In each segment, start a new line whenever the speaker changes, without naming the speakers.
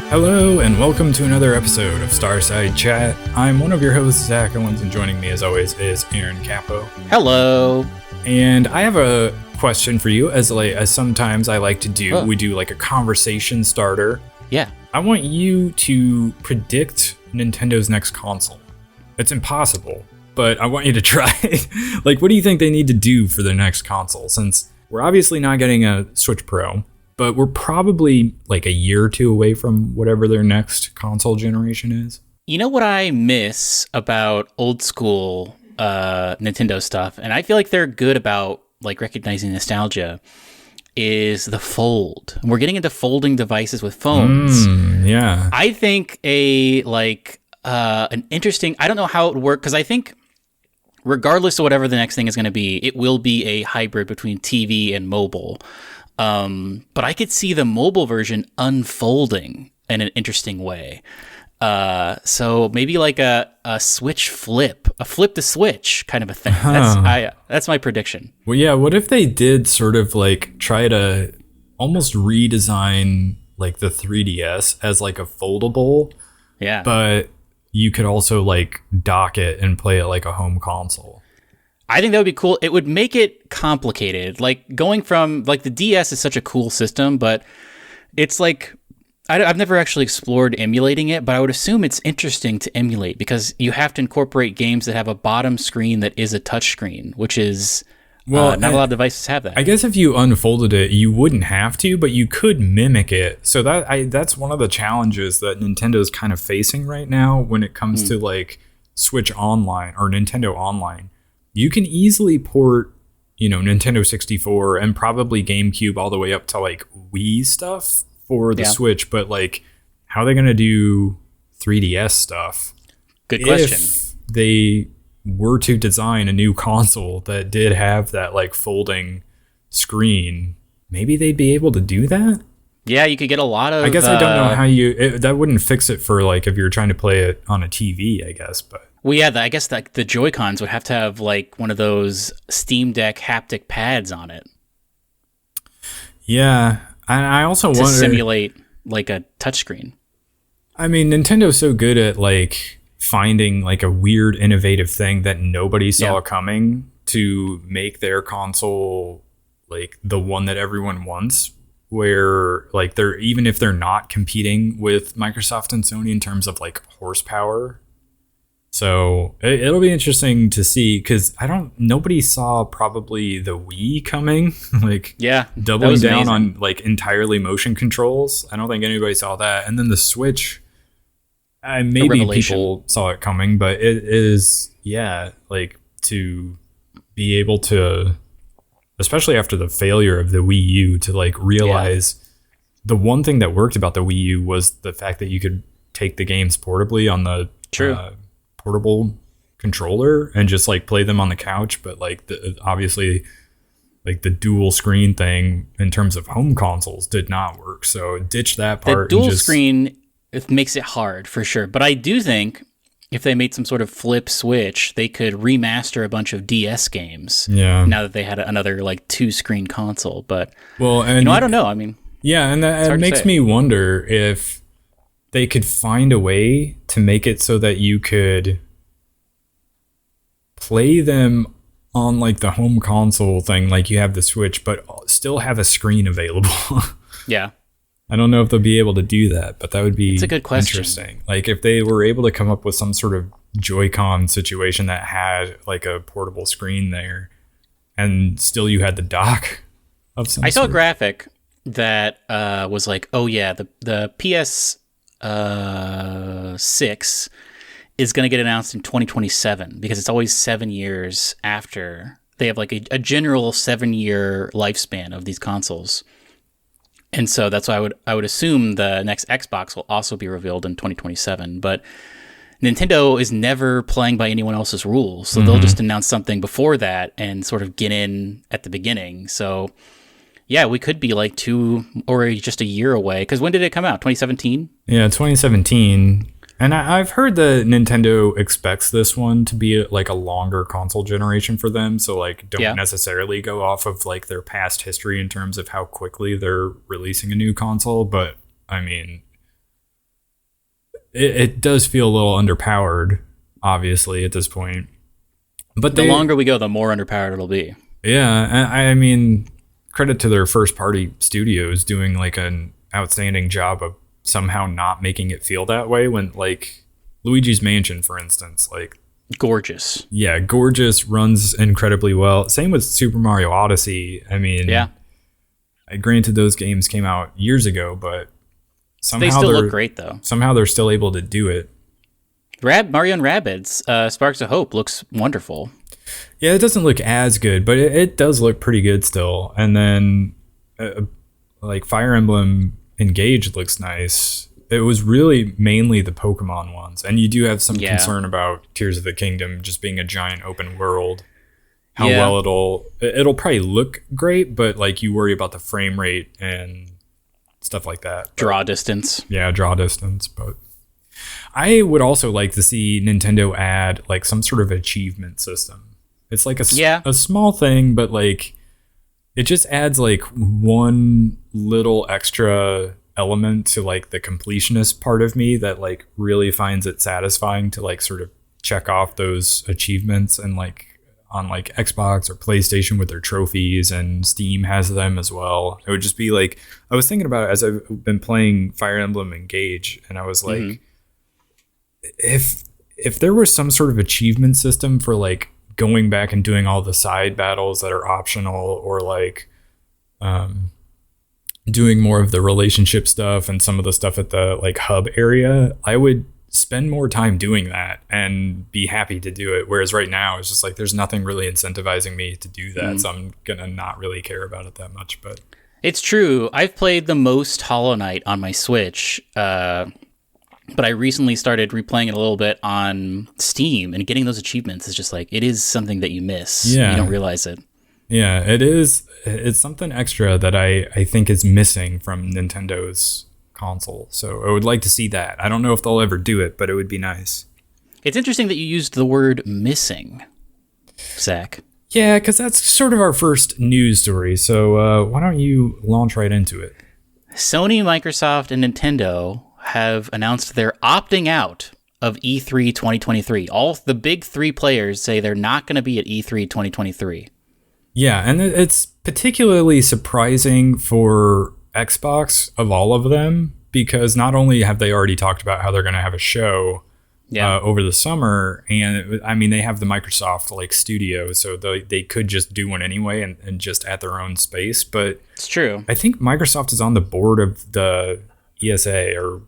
Hello and welcome to another episode of Starside Chat. I'm one of your hosts, Zach Owens, and joining me as always is Aaron Capo.
Hello.
And I have a question for you, as sometimes I like to do.
Oh.
We do like a conversation starter.
Yeah.
I want you to predict Nintendo's next console. It's impossible, but I want you to try. Like, what do you think they need to do for their next console? Since we're obviously not getting a Switch Pro, but we're probably like a year or two away from whatever their next console generation is.
You know what I miss about old school Nintendo stuff, and I feel like they're good about like recognizing nostalgia, is the fold. We're getting into folding devices with phones.
Yeah.
I think an interesting, I don't know how it would work, because I think regardless of whatever the next thing is going to be, it will be a hybrid between TV and mobile. But I could see the mobile version unfolding in an interesting way. So maybe like a Switch flip, a flip the Switch kind of a thing. That's my prediction.
Well, yeah, what if they did sort of like try to almost redesign like the 3DS as like a foldable?
Yeah.
But you could also like dock it and play it like a home console.
I think that would be cool. It would make it complicated. Like going from like the DS is such a cool system, but it's like I've never actually explored emulating it, but I would assume it's interesting to emulate because you have to incorporate games that have a bottom screen that is a touch screen, which is not a lot of devices have that.
I guess if you unfolded it, you wouldn't have to, but you could mimic it. So that's one of the challenges that Nintendo's kind of facing right now when it comes to like Switch Online or Nintendo Online. You can easily port, Nintendo 64 and probably GameCube all the way up to like Wii stuff for the Switch, but like, how are they going to do 3DS stuff?
Good question.
If they were to design a new console that did have that like folding screen, maybe they'd be able to do that.
Yeah, you could get a lot of.
I guess I don't know how that wouldn't fix it for like if you're trying to play it on a TV, I guess, but.
Well, yeah, I guess the Joy-Cons would have to have like one of those Steam Deck haptic pads on it.
Yeah, and I also wonder to
simulate like a touchscreen.
I mean, Nintendo's so good at like finding like a weird, innovative thing that nobody saw coming to make their console like the one that everyone wants. Where like even if they're not competing with Microsoft and Sony in terms of like horsepower. So it'll be interesting to see because nobody saw probably the Wii coming, like doubling down on like entirely motion controls. I don't think anybody saw that. And then the Switch, maybe people saw it coming, but it is, like to be able to, especially after the failure of the Wii U, to like realize the one thing that worked about the Wii U was the fact that you could take the games portably on the portable controller and just like play them on the couch, but like obviously like the dual screen thing in terms of home consoles did not work, so ditch that part.
The dual screen, it makes it hard for sure, but I do think if they made some sort of flip switch, they could remaster a bunch of DS games now that they had another like 2-screen console. But and I don't know, I mean,
and that makes me wonder if they could find a way to make it so that you could play them on like the home console thing, like you have the Switch, but still have a screen available.
Yeah.
I don't know if they'll be able to do that, but that would be
a good question.
Interesting. Like if they were able to come up with some sort of Joy-Con situation that had like a portable screen there and still you had the dock of some
I saw a
sort.
graphic that was like, the PS 6 is going to get announced in 2027 because it's always 7 years after. They have like a general 7-year lifespan of these consoles. And so that's why I would assume the next Xbox will also be revealed in 2027. But Nintendo is never playing by anyone else's rules. So they'll just announce something before that and sort of get in at the beginning. So yeah, we could be like 2 or just a year away. Because when did it come out? 2017?
Yeah, 2017. And I've heard that Nintendo expects this one to be like a longer console generation for them. So like don't necessarily go off of like their past history in terms of how quickly they're releasing a new console. But I mean, it does feel a little underpowered, obviously, at this point. But
the longer we go, the more underpowered it'll be.
Yeah, I mean, credit to their first party studios doing like an outstanding job of somehow not making it feel that way. When like Luigi's Mansion, for instance, like
gorgeous.
Yeah, gorgeous, runs incredibly well. Same with Super Mario Odyssey. I mean,
yeah.
Granted, those games came out years ago, but somehow
they still look great though.
Somehow they're still able to do it.
Mario and Rabbids Sparks of Hope looks wonderful.
Yeah, it doesn't look as good, but it does look pretty good still. And then like Fire Emblem Engage looks nice. It was really mainly the Pokemon ones. And you do have some concern about Tears of the Kingdom just being a giant open world. How well it'll probably look great, but like you worry about the frame rate and stuff like that.
Draw distance.
Yeah, draw distance. But I would also like to see Nintendo add like some sort of achievement system. It's like a small thing, but like it just adds like one little extra element to like the completionist part of me that like really finds it satisfying to like sort of check off those achievements. And like on like Xbox or PlayStation with their trophies, and Steam has them as well. It would just be like, I was thinking about it as I've been playing Fire Emblem Engage, and I was like, if there was some sort of achievement system for like going back and doing all the side battles that are optional, or like doing more of the relationship stuff and some of the stuff at the like hub area, I would spend more time doing that and be happy to do it. Whereas right now it's just like there's nothing really incentivizing me to do that, so I'm gonna not really care about it that much. But
it's true. I've played the most Hollow Knight on my Switch, but I recently started replaying it a little bit on Steam, and getting those achievements is just like, it is something that you miss.
Yeah.
You don't realize it.
Yeah, it is. It's something extra that I think is missing from Nintendo's console. So I would like to see that. I don't know if they'll ever do it, but it would be nice.
It's interesting that you used the word missing, Zach.
Yeah, because that's sort of our first news story. So why don't you launch right into it?
Sony, Microsoft, and Nintendo have announced they're opting out of E3 2023. All the big three players say they're not going to be at E3 2023.
Yeah, and it's particularly surprising for Xbox of all of them, because not only have they already talked about how they're going to have a show over the summer, and I mean, they have the Microsoft like studio, so they could just do one anyway and just at their own space. But
it's true.
I think Microsoft is on the board of the ESA or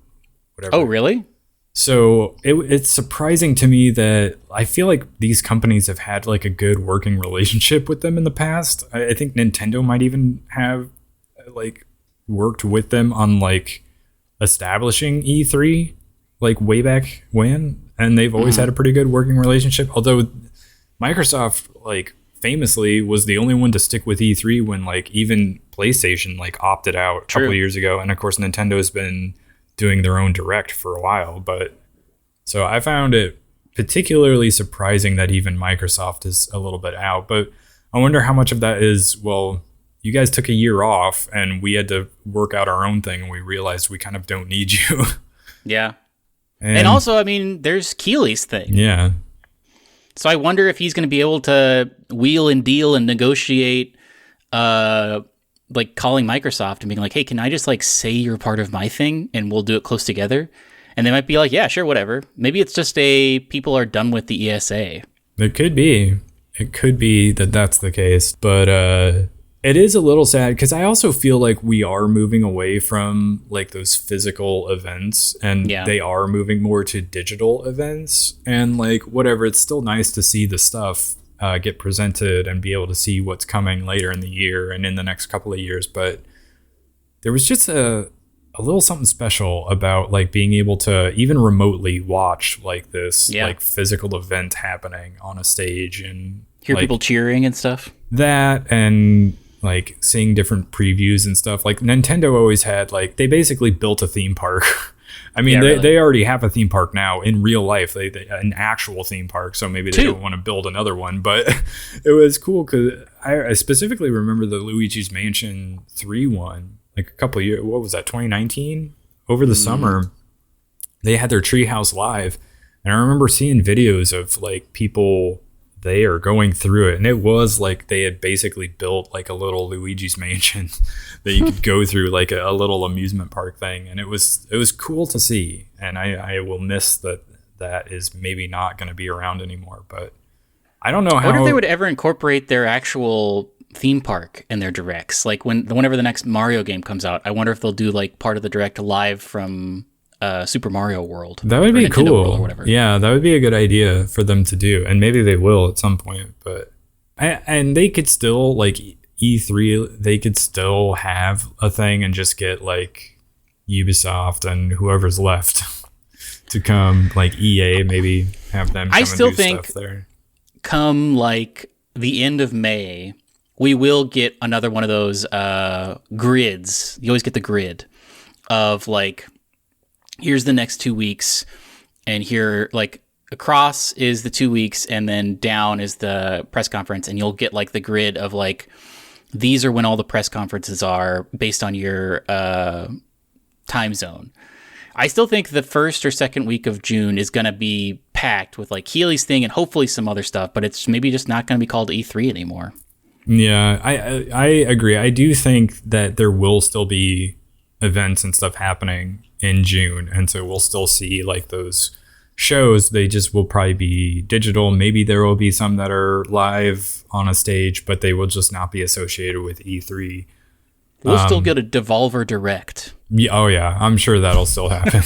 whatever.
Oh, really?
So it's surprising to me that I feel like these companies have had like a good working relationship with them in the past. I think Nintendo might even have like worked with them on like establishing E3 like way back when, and they've always had a pretty good working relationship. Although Microsoft like famously was the only one to stick with E3 when like even PlayStation like opted out a couple of years ago, and of course Nintendo has been doing their own direct for a while. But so I found it particularly surprising that even Microsoft is a little bit out. But I wonder how much of that is, well, you guys took a year off and we had to work out our own thing, and we realized we kind of don't need you.
Yeah. And also, I mean, there's Keeley's thing.
Yeah.
So I wonder if he's going to be able to wheel and deal and negotiate, like calling Microsoft and being like, hey, can I just like say you're part of my thing and we'll do it close together? And they might be like, yeah, sure, whatever. Maybe it's just people are done with the ESA.
It could be. It could be that that's the case. But it is a little sad because I also feel like we are moving away from like those physical events, and they are moving more to digital events. And like whatever, it's still nice to see the stuff get presented and be able to see what's coming later in the year and in the next couple of years. But there was just a little something special about like being able to even remotely watch like this like physical event happening on a stage and
hear
like,
people cheering and stuff.
That, and like seeing different previews and stuff. Like Nintendo always had like, they basically built a theme park. I mean, they already have a theme park now in real life, they an actual theme park. So maybe they don't want to build another one, but it was cool because I specifically remember the Luigi's Mansion 3 one, like a couple of years, what was that, 2019? Over the summer, they had their Treehouse Live, and I remember seeing videos of like people there going through it, and it was like they had basically built like a little Luigi's Mansion that you could go through, like a little amusement park thing, and it was cool to see. And I will miss that is maybe not going to be around anymore, but I don't know how. I
wonder if they would ever incorporate their actual theme park in their directs. Like whenever the next Mario game comes out, I wonder if they'll do like part of the direct live from Super Mario World.
That would be
Nintendo
cool.
World or whatever.
Yeah, that would be a good idea for them to do, and maybe they will at some point. But and they could still like E3. They could still have a thing and just get like Ubisoft and whoever's left to come, like EA, maybe have them. Come
I still
and do
think
stuff there.
Come like the end of May, we will get another one of those grids. You always get the grid of like, here's the next 2 weeks, and here like across is the 2 weeks, and then down is the press conference, and you'll get like the grid of like, these are when all the press conferences are based on your time zone. I still think the first or second week of June is going to be packed with like Keighley's thing and hopefully some other stuff, but it's maybe just not going to be called E3 anymore.
Yeah, I agree. I do think that there will still be events and stuff happening in June, and so we'll still see like those shows. They just will probably be digital. Maybe there will be some that are live on a stage, but they will just not be associated with E3.
We'll still get a Devolver Direct.
Yeah, oh yeah, I'm sure that'll still happen.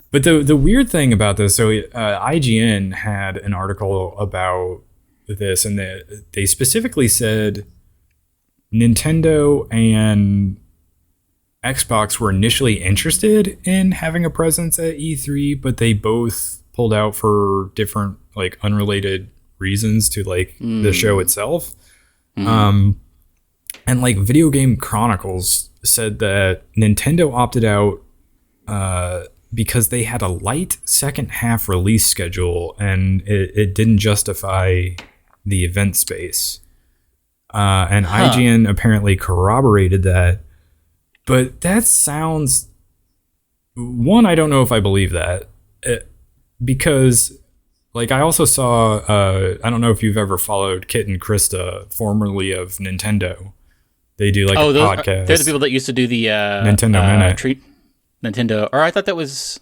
But the weird thing about this, so IGN had an article about this, and they specifically said Nintendo and Xbox were initially interested in having a presence at E3, but they both pulled out for different, like, unrelated reasons to like the show itself. And like Video Game Chronicles said that Nintendo opted out because they had a light second half release schedule, and it didn't justify the event space. And IGN apparently corroborated that. But that sounds... One, I don't know if I believe that. Because, like, I also saw... I don't know if you've ever followed Kit and Krista, formerly of Nintendo. They do, like, a podcast.
They're the people that used to do the...
Nintendo Minute.
Nintendo... Or I thought that was...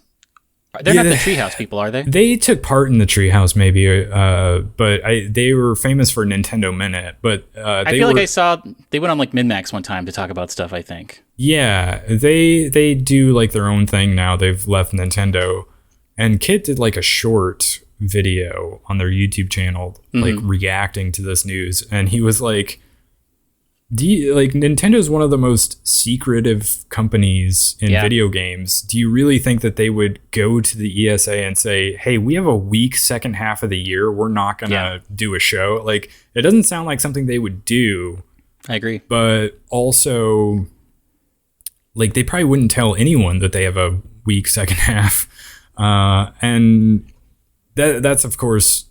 They're not the Treehouse people, are they?
They took part in the Treehouse, maybe, but they were famous for Nintendo Minute. But
I feel like I saw they went on like MinMax one time to talk about stuff. I think.
Yeah, they do like their own thing now. They've left Nintendo, and Kit did like a short video on their YouTube channel, like reacting to this news, and he was like, Nintendo is one of the most secretive companies in video games. Do you really think that they would go to the ESA and say, hey, we have a weak second half of the year, we're not going to do a show? Like, it doesn't sound like something they would do.
I agree.
But also, like, they probably wouldn't tell anyone that they have a weak second half. And that's, of course...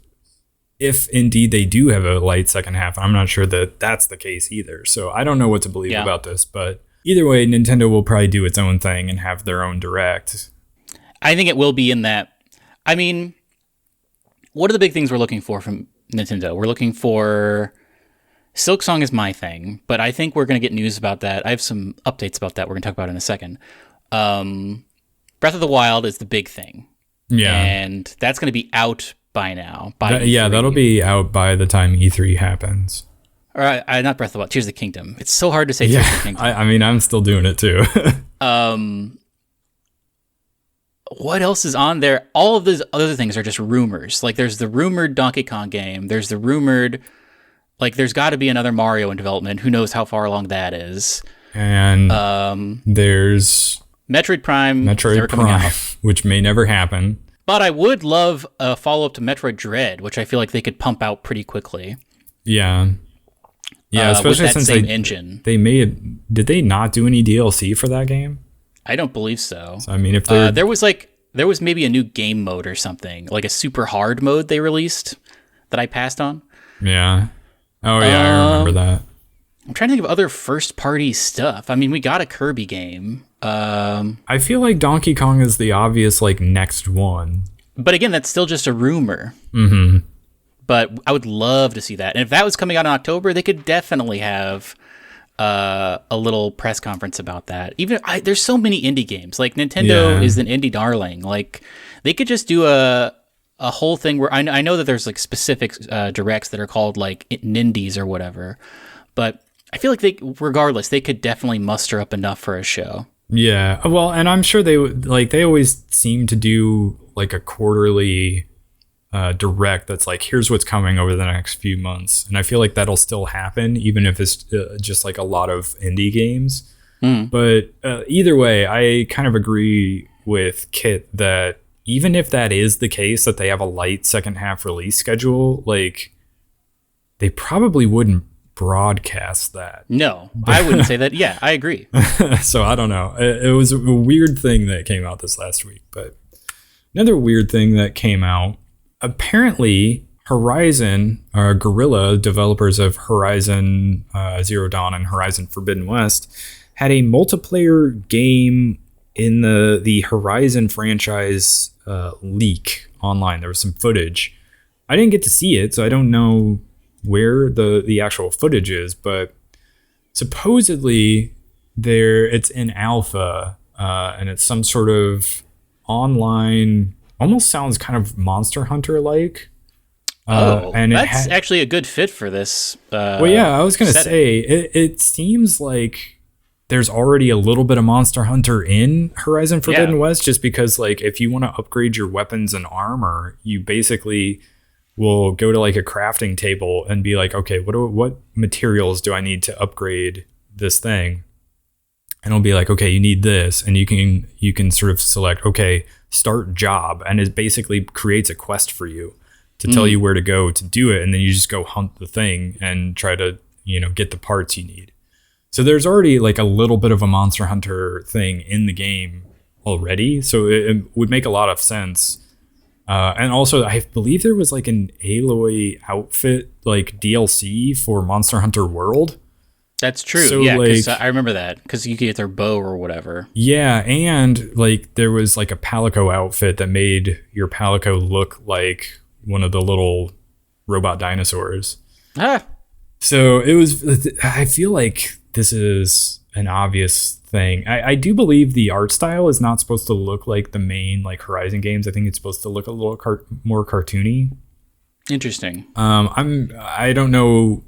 if indeed they do have a light second half. I'm not sure that that's the case either. So I don't know what to believe about this. But either way, Nintendo will probably do its own thing and have their own direct.
I think it will be in that. I mean, what are the big things we're looking for from Nintendo? We're looking for... Silksong is my thing, but I think we're going to get news about that. I have some updates about that we're going to talk about in a second. Breath of the Wild is the big thing. Yeah. And that's going to be out by now.
That'll be out by the time E3 happens.
All right, not Breath of the Wild. Tears of the Kingdom. It's so hard to say Tears of the Kingdom.
I mean, I'm still doing it too.
What else is on there? All of these other things are just rumors. Like, there's the rumored Donkey Kong game. There's the rumored... Like, there's got to be another Mario in development. Who knows how far along that is.
And there's...
Metroid Prime,
which may never happen.
But I would love a follow-up to Metroid Dread, which I feel like they could pump out pretty quickly.
Yeah. Yeah, especially
with that
since
same engine.
Did they not do any DLC for that game?
I don't believe so.
I mean, if
there was maybe a new game mode or something, like a super hard mode they released that I passed on.
Yeah. Oh yeah, I remember that.
I'm trying to think of other first-party stuff. I mean, we got a Kirby game.
I feel like Donkey Kong is the obvious, like, next one.
But again, that's still just a rumor.
Mm-hmm.
But I would love to see that. And if that was coming out in October, they could definitely have a little press conference about that. There's so many indie games. Like, Nintendo is an indie darling. Like, they could just do a whole thing where I know that there's, like, specific directs that are called, like, Nindies or whatever. But I feel like regardless, they could definitely muster up enough for a show.
Yeah. Well, and I'm sure they always seem to do like a quarterly direct that's like, here's what's coming over the next few months. And I feel like that'll still happen, even if it's just like a lot of indie games. But either way, I kind of agree with Kit that even if that is the case, that they have a light second half release schedule, like they probably wouldn't broadcast that.
No, I wouldn't say that. Yeah, I agree.
So I don't know. It was a weird thing that came out this last week. But another weird thing that came out, apparently Horizon, Guerrilla, developers of Horizon Zero Dawn and Horizon Forbidden West, had a multiplayer game in the Horizon franchise leak online. There was some footage. I didn't get to see it, so I don't know where the actual footage is, but supposedly it's in alpha, and it's some sort of online, almost sounds kind of Monster Hunter like.
And that's actually a good fit for this.
Well, yeah, I was gonna say it seems like there's already a little bit of Monster Hunter in Horizon Forbidden West, just because like if you want to upgrade your weapons and armor, you basically will go to like a crafting table and be like, okay, what materials do I need to upgrade this thing? And it'll be like, okay, you need this, and you can sort of select, okay, start job, and it basically creates a quest for you to tell you where to go to do it, and then you just go hunt the thing and try to, get the parts you need. So there's already like a little bit of a Monster Hunter thing in the game already, so it would make a lot of sense. And also, I believe there was like an Aloy outfit like DLC for Monster Hunter World.
That's true. So, yeah, because I remember that, because you could get their bow or whatever.
Yeah, and like there was like a Palico outfit that made your Palico look like one of the little robot dinosaurs. So it was. I feel like this is an obvious thing. I do believe the art style is not supposed to look like the main like Horizon games. I think it's supposed to look a little more cartoony.
Interesting.
I don't know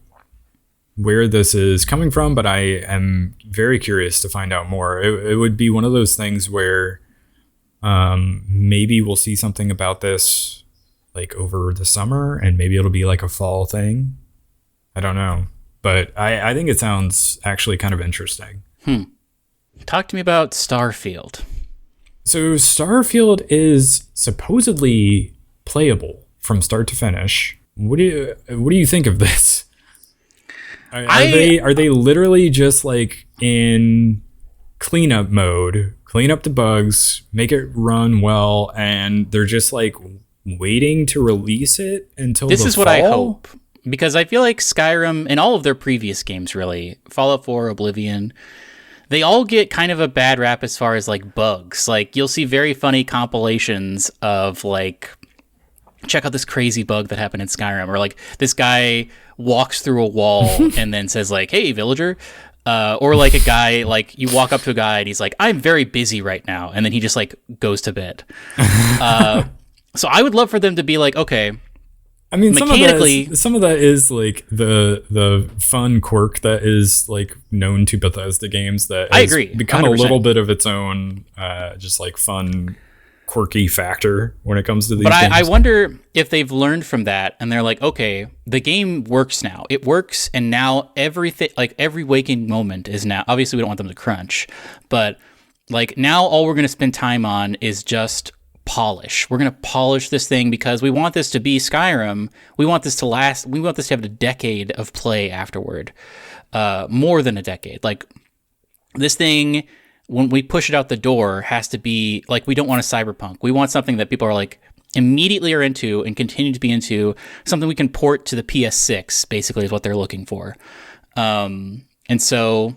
where this is coming from, but I am very curious to find out more. It would be one of those things where maybe we'll see something about this like over the summer, and maybe it'll be like a fall thing. I don't know, but I think it sounds actually kind of interesting.
Talk to me about Starfield.
So Starfield is supposedly playable from start to finish. What do you think of this? Are they literally just like in cleanup mode, clean up the bugs, make it run well, and they're just like waiting to release it until
this
the
is
fall?
what I hope, because I feel like Skyrim and all of their previous games, really, Fallout 4, Oblivion, they all get kind of a bad rap as far as like bugs. Like you'll see very funny compilations of like, check out this crazy bug that happened in Skyrim, or like this guy walks through a wall and then says like, hey villager, or like a guy, like you walk up to a guy and he's like, I'm very busy right now, and then he just like goes to bed. So I would love for them to be like, okay,
I mean,
mechanically,
some of that is like the fun quirk that is like known to Bethesda games that
I agree,
become
100%.
a little bit of its own just like fun quirky factor when it comes to these games.
I wonder if they've learned from that and they're like, okay, the game works now. It works, and now everything, like every waking moment is now, obviously we don't want them to crunch, but like now all we're going to spend time on is just polish. We're going to polish this thing because we want this to be Skyrim. We want this to last. We want this to have a decade of play afterward. More than a decade. Like this thing, when we push it out the door, has to be like, we don't want a cyberpunk. We want something that people are like immediately are into and continue to be into, something we can port to the PS6, basically is what they're looking for. And so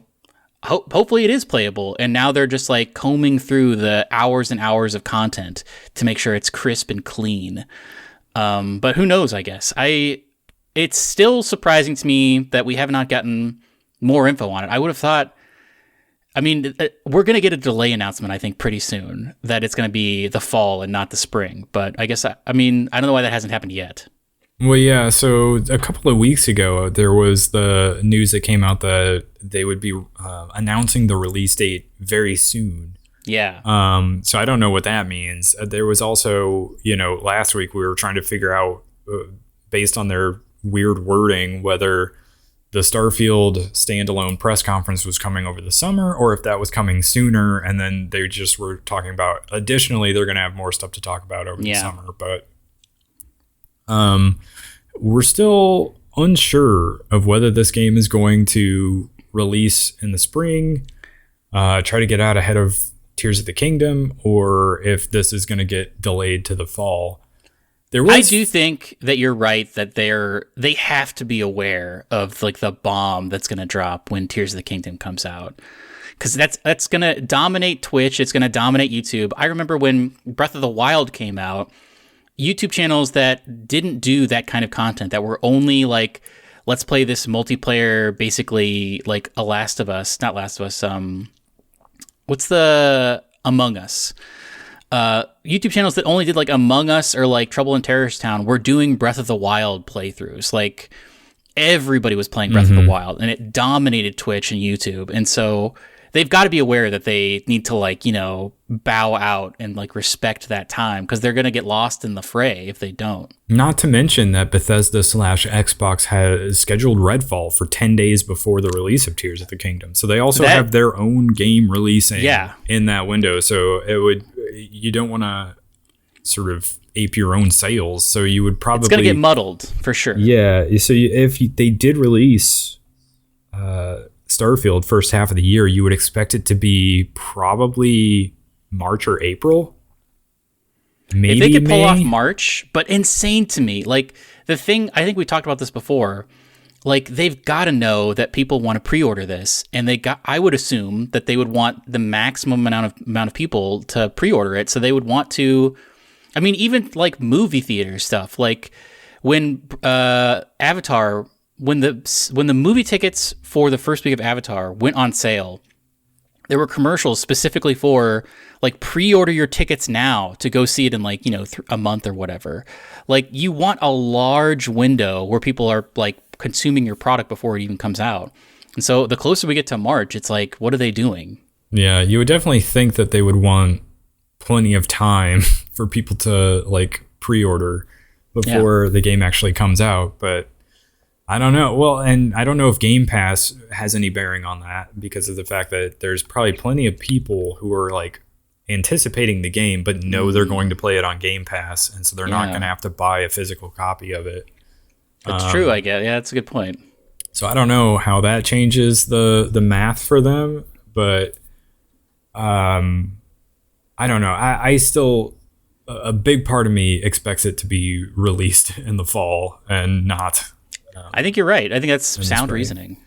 hopefully it is playable. And now they're just like combing through the hours and hours of content to make sure it's crisp and clean. But who knows, I guess. It's still surprising to me that we have not gotten more info on it. I would have thought, I mean, we're going to get a delay announcement, I think, pretty soon, that it's going to be the fall and not the spring. But I guess, I mean, I don't know why that hasn't happened yet.
Well, yeah, so a couple of weeks ago, there was the news that came out that they would be announcing the release date very soon.
Yeah.
So I don't know what that means. There was also, last week we were trying to figure out, based on their weird wording, whether the Starfield standalone press conference was coming over the summer or if that was coming sooner. And then they just were talking about, additionally, they're going to have more stuff to talk about over the summer. But we're still unsure of whether this game is going to release in the spring, try to get out ahead of Tears of the Kingdom, or if this is going to get delayed to the fall. I
do think that you're right that they have to be aware of like the bomb that's going to drop when Tears of the Kingdom comes out, because that's going to dominate Twitch. It's going to dominate YouTube. I remember when Breath of the Wild came out, YouTube channels that didn't do that kind of content, that were only like, let's play this multiplayer, basically like not Last of Us. What's the Among Us? YouTube channels that only did like Among Us or like Trouble in Terrorist Town were doing Breath of the Wild playthroughs. Like everybody was playing Breath of the Wild, and it dominated Twitch and YouTube. And so they've got to be aware that they need to like, bow out and like respect that time, because they're going to get lost in the fray if they don't.
Not to mention that Bethesda/Xbox has scheduled Redfall for 10 days before the release of Tears of the Kingdom. So they also have their own game releasing in that window. So you don't want to sort of ape your own sales. So you would probably...
It's going to get muddled for sure.
Yeah. So if they did release Starfield first half of the year, you would expect it to be probably March or April. Maybe
if they could pull
May.
off March, but insane to me. Like the thing, I think we talked about this before. Like they've got to know that people want to pre-order this, and I would assume that they would want the maximum amount of people to pre-order it. So they would want to, I mean, even like movie theater stuff. Like when Avatar, when the movie tickets for the first week of Avatar went on sale, there were commercials specifically for like pre-order your tickets now to go see it in like, a month or whatever. Like you want a large window where people are like consuming your product before it even comes out. And so the closer we get to March, it's like, what are they doing?
Yeah, you would definitely think that they would want plenty of time for people to like pre-order before the game actually comes out. But I don't know. Well, and I don't know if Game Pass has any bearing on that, because of the fact that there's probably plenty of people who are like anticipating the game, but know they're going to play it on Game Pass. And so they're not going to have to buy a physical copy of it.
That's true, I guess. Yeah, that's a good point.
So I don't know how that changes the math for them, but I don't know. I still, a big part of me expects it to be released in the fall and not.
I think you're right. I think that's sound reasoning.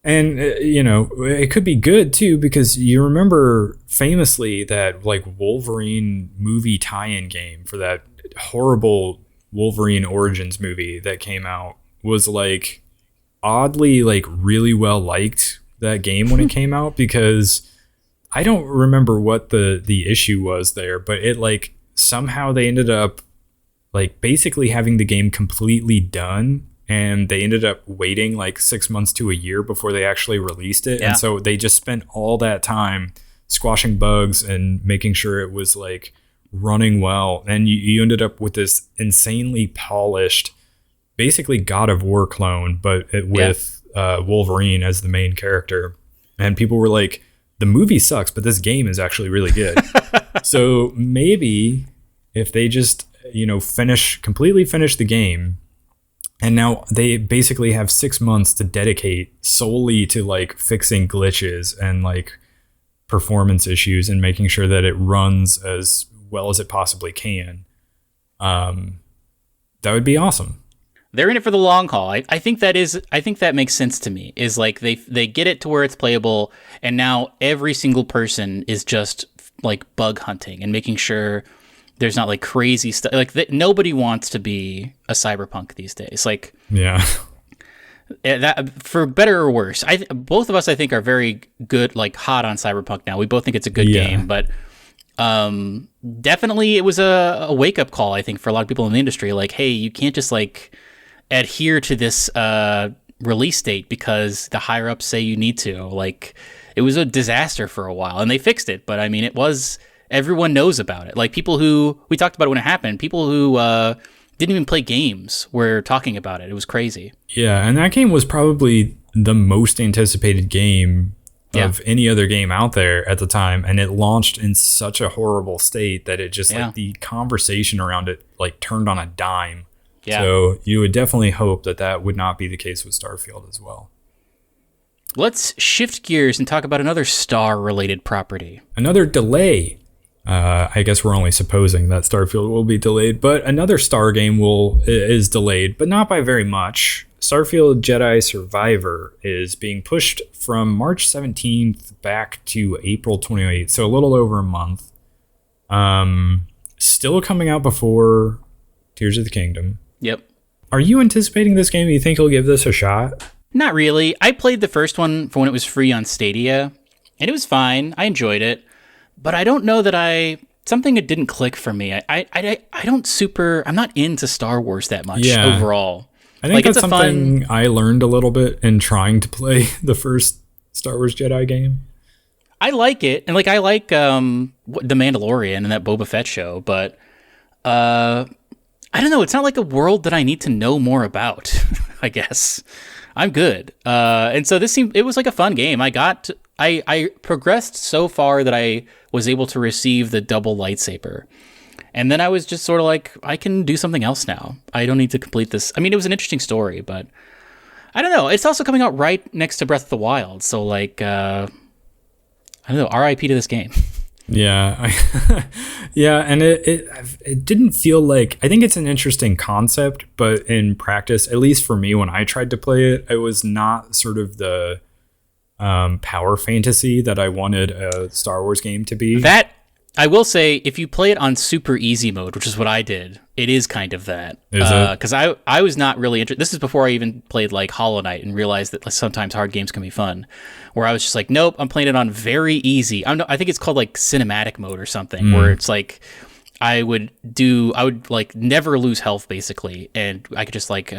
And, it could be good, too, because you remember famously that, like, Wolverine movie tie-in game for that horrible Wolverine Origins movie that came out was, like, oddly, like, really well liked, that game when it came out, because I don't remember what the issue was there, but it, like, somehow they ended up, like, basically having the game completely done. And they ended up waiting like 6 months to a year before they actually released it. Yeah. And so they just spent all that time squashing bugs and making sure it was like running well. And you ended up with this insanely polished, basically God of War clone, but with Wolverine as the main character. And people were like, the movie sucks, but this game is actually really good. So maybe if they just, completely finish the game, and now they basically have 6 months to dedicate solely to like fixing glitches and like performance issues and making sure that it runs as well as it possibly can. That would be awesome.
They're in it for the long haul. I think that makes sense to me. Is like they get it to where it's playable, and now every single person is just like bug hunting and making sure there's not like crazy stuff. Like nobody wants to be a cyberpunk these days. Like
yeah.
That, for better or worse, both of us I think are very good, like hot on Cyberpunk now. We both think it's a good game, but definitely it was a wake up call, I think, for a lot of people in the industry. Like, hey, you can't just like adhere to this release date because the higher ups say you need to. Like, it was a disaster for a while, and they fixed it. But I mean, everyone knows about it. Like people who we talked about it when it happened, people who didn't even play games were talking about it. It was crazy.
Yeah, and that game was probably the most anticipated game of any other game out there at the time, and it launched in such a horrible state that it just like the conversation around it like turned on a dime. Yeah. So you would definitely hope that would not be the case with Starfield as well.
Let's shift gears and talk about another Star-related property.
Another delay. I guess we're only supposing that Starfield will be delayed, but another Star game is delayed, but not by very much. Starfield Jedi Survivor is being pushed from March 17th back to April 28th, so a little over a month. Still coming out before Tears of the Kingdom.
Yep.
Are you anticipating this game? You think you'll give this a shot?
Not really. I played the first one for when it was free on Stadia, and it was fine. I enjoyed it. But I don't know that something that didn't click for me. I'm not into Star Wars that much overall.
I think that's something I learned a little bit in trying to play the first Star Wars Jedi game.
I like it, and like I like The Mandalorian and that Boba Fett show, but I don't know. It's not like a world that I need to know more about. I guess I'm good, and so it was like a fun game. I progressed so far that I was able to receive the double lightsaber. And then I was just sort of like, I can do something else now. I don't need to complete this. I mean, it was an interesting story, but I don't know. It's also coming out right next to Breath of the Wild. So like, I don't know, RIP to this game.
Yeah. Yeah. And it didn't feel like, I think it's an interesting concept, but in practice, at least for me, when I tried to play it, it was not sort of the power fantasy that I wanted a Star Wars game to be.
That, I will say, if you play it on super easy mode, which is what I did, it is kind of that. Is it? Because I was not really interested. This is before I even played like Hollow Knight and realized that sometimes hard games can be fun. Where I was just like, nope, I'm playing it on very easy. I think it's called like cinematic mode or something, where it's like I would like never lose health basically, and I could just like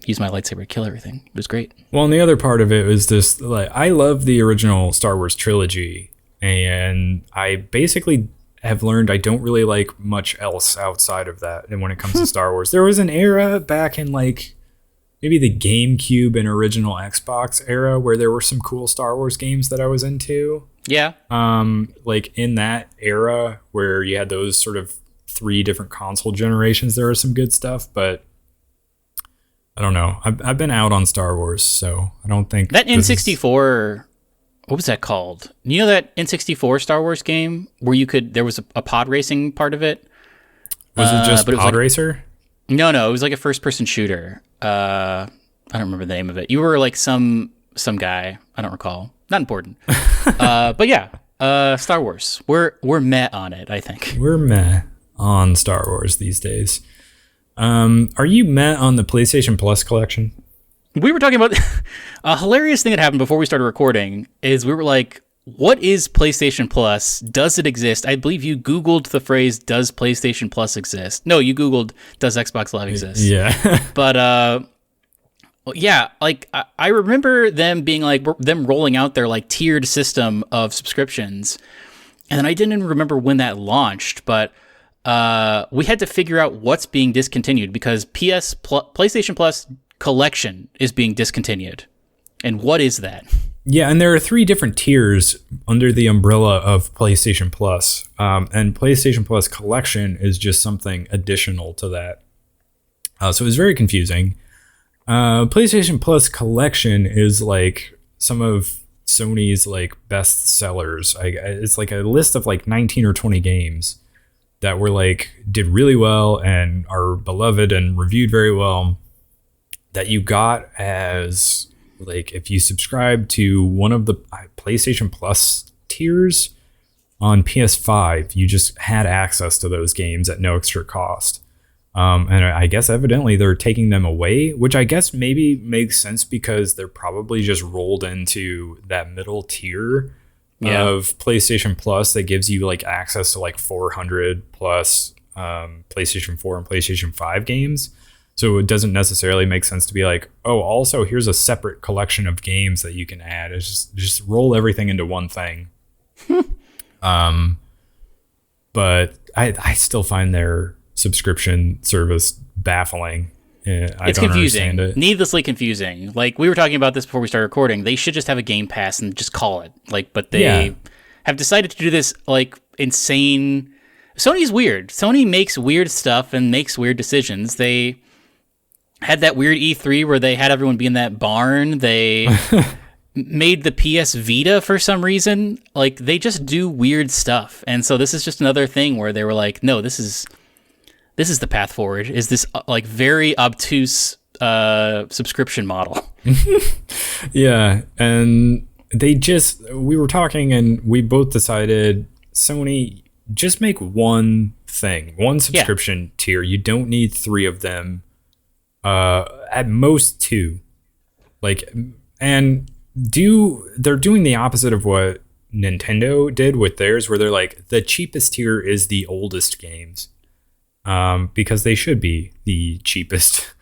use my lightsaber to kill everything. It was great.
Well, and the other part of it was this, like, I love the original Star Wars trilogy, and I basically have learned I don't really like much else outside of that. And when it comes to Star Wars, there was an era back in like maybe the GameCube and original Xbox era where there were some cool Star Wars games that I was into.
Yeah.
Like in that era where you had those sort of 3 different console generations, there was some good stuff, but I don't know. I've been out on Star Wars, so I don't think
that N64. What was that called? You know that N64 Star Wars game where there was a pod racing part of it?
Was it just Pod Racer?
No, it was like a first-person shooter. I don't remember the name of it. You were like some guy. I don't recall. Not important. But yeah, Star Wars. We're meh on it, I think.
We're meh on Star Wars these days. Are you meh on the PlayStation Plus collection?
We were talking about a hilarious thing that happened before we started recording is we were like, what is PlayStation Plus? Does it exist? I believe you Googled the phrase, does PlayStation Plus exist? No, you Googled, does Xbox Live exist?
Yeah.
But, yeah, like I remember them being like, them rolling out their like tiered system of subscriptions. And then I didn't even remember when that launched, but we had to figure out what's being discontinued because PlayStation Plus collection is being discontinued. And what is that?
Yeah, and there are 3 different tiers under the umbrella of PlayStation Plus. And PlayStation Plus collection is just something additional to that. So it's very confusing. PlayStation Plus collection is like some of Sony's like best sellers. It's like a list of like 19 or 20 games that were like did really well and are beloved and reviewed very well that you got as like if you subscribe to one of the PlayStation Plus tiers on PS5, you just had access to those games at no extra cost. And I guess evidently they're taking them away, which I guess maybe makes sense because they're probably just rolled into that middle tier of PlayStation Plus that gives you like access to like 400 plus PlayStation 4 and PlayStation 5 games. So it doesn't necessarily make sense to be like, oh, also here's a separate collection of games that you can add. It's just roll everything into one thing. But I still find their subscription service baffling.
It's confusing, needlessly confusing. Like we were talking about this before we started recording. They should just have a Game Pass and just call it. Like, but they have decided to do this like insane. Sony's weird. Sony makes weird stuff and makes weird decisions. They had that weird E3 where they had everyone be in that barn. They made the PS Vita for some reason. Like they just do weird stuff. And so this is just another thing where they were like, no, this is the path forward, is this like very obtuse subscription model.
Yeah. And we were talking and we both decided Sony, just make one thing, one subscription tier. You don't need 3 of them. At most 2. Like, and they're doing the opposite of what Nintendo did with theirs, where they're like, the cheapest tier is the oldest games. Because they should be the cheapest.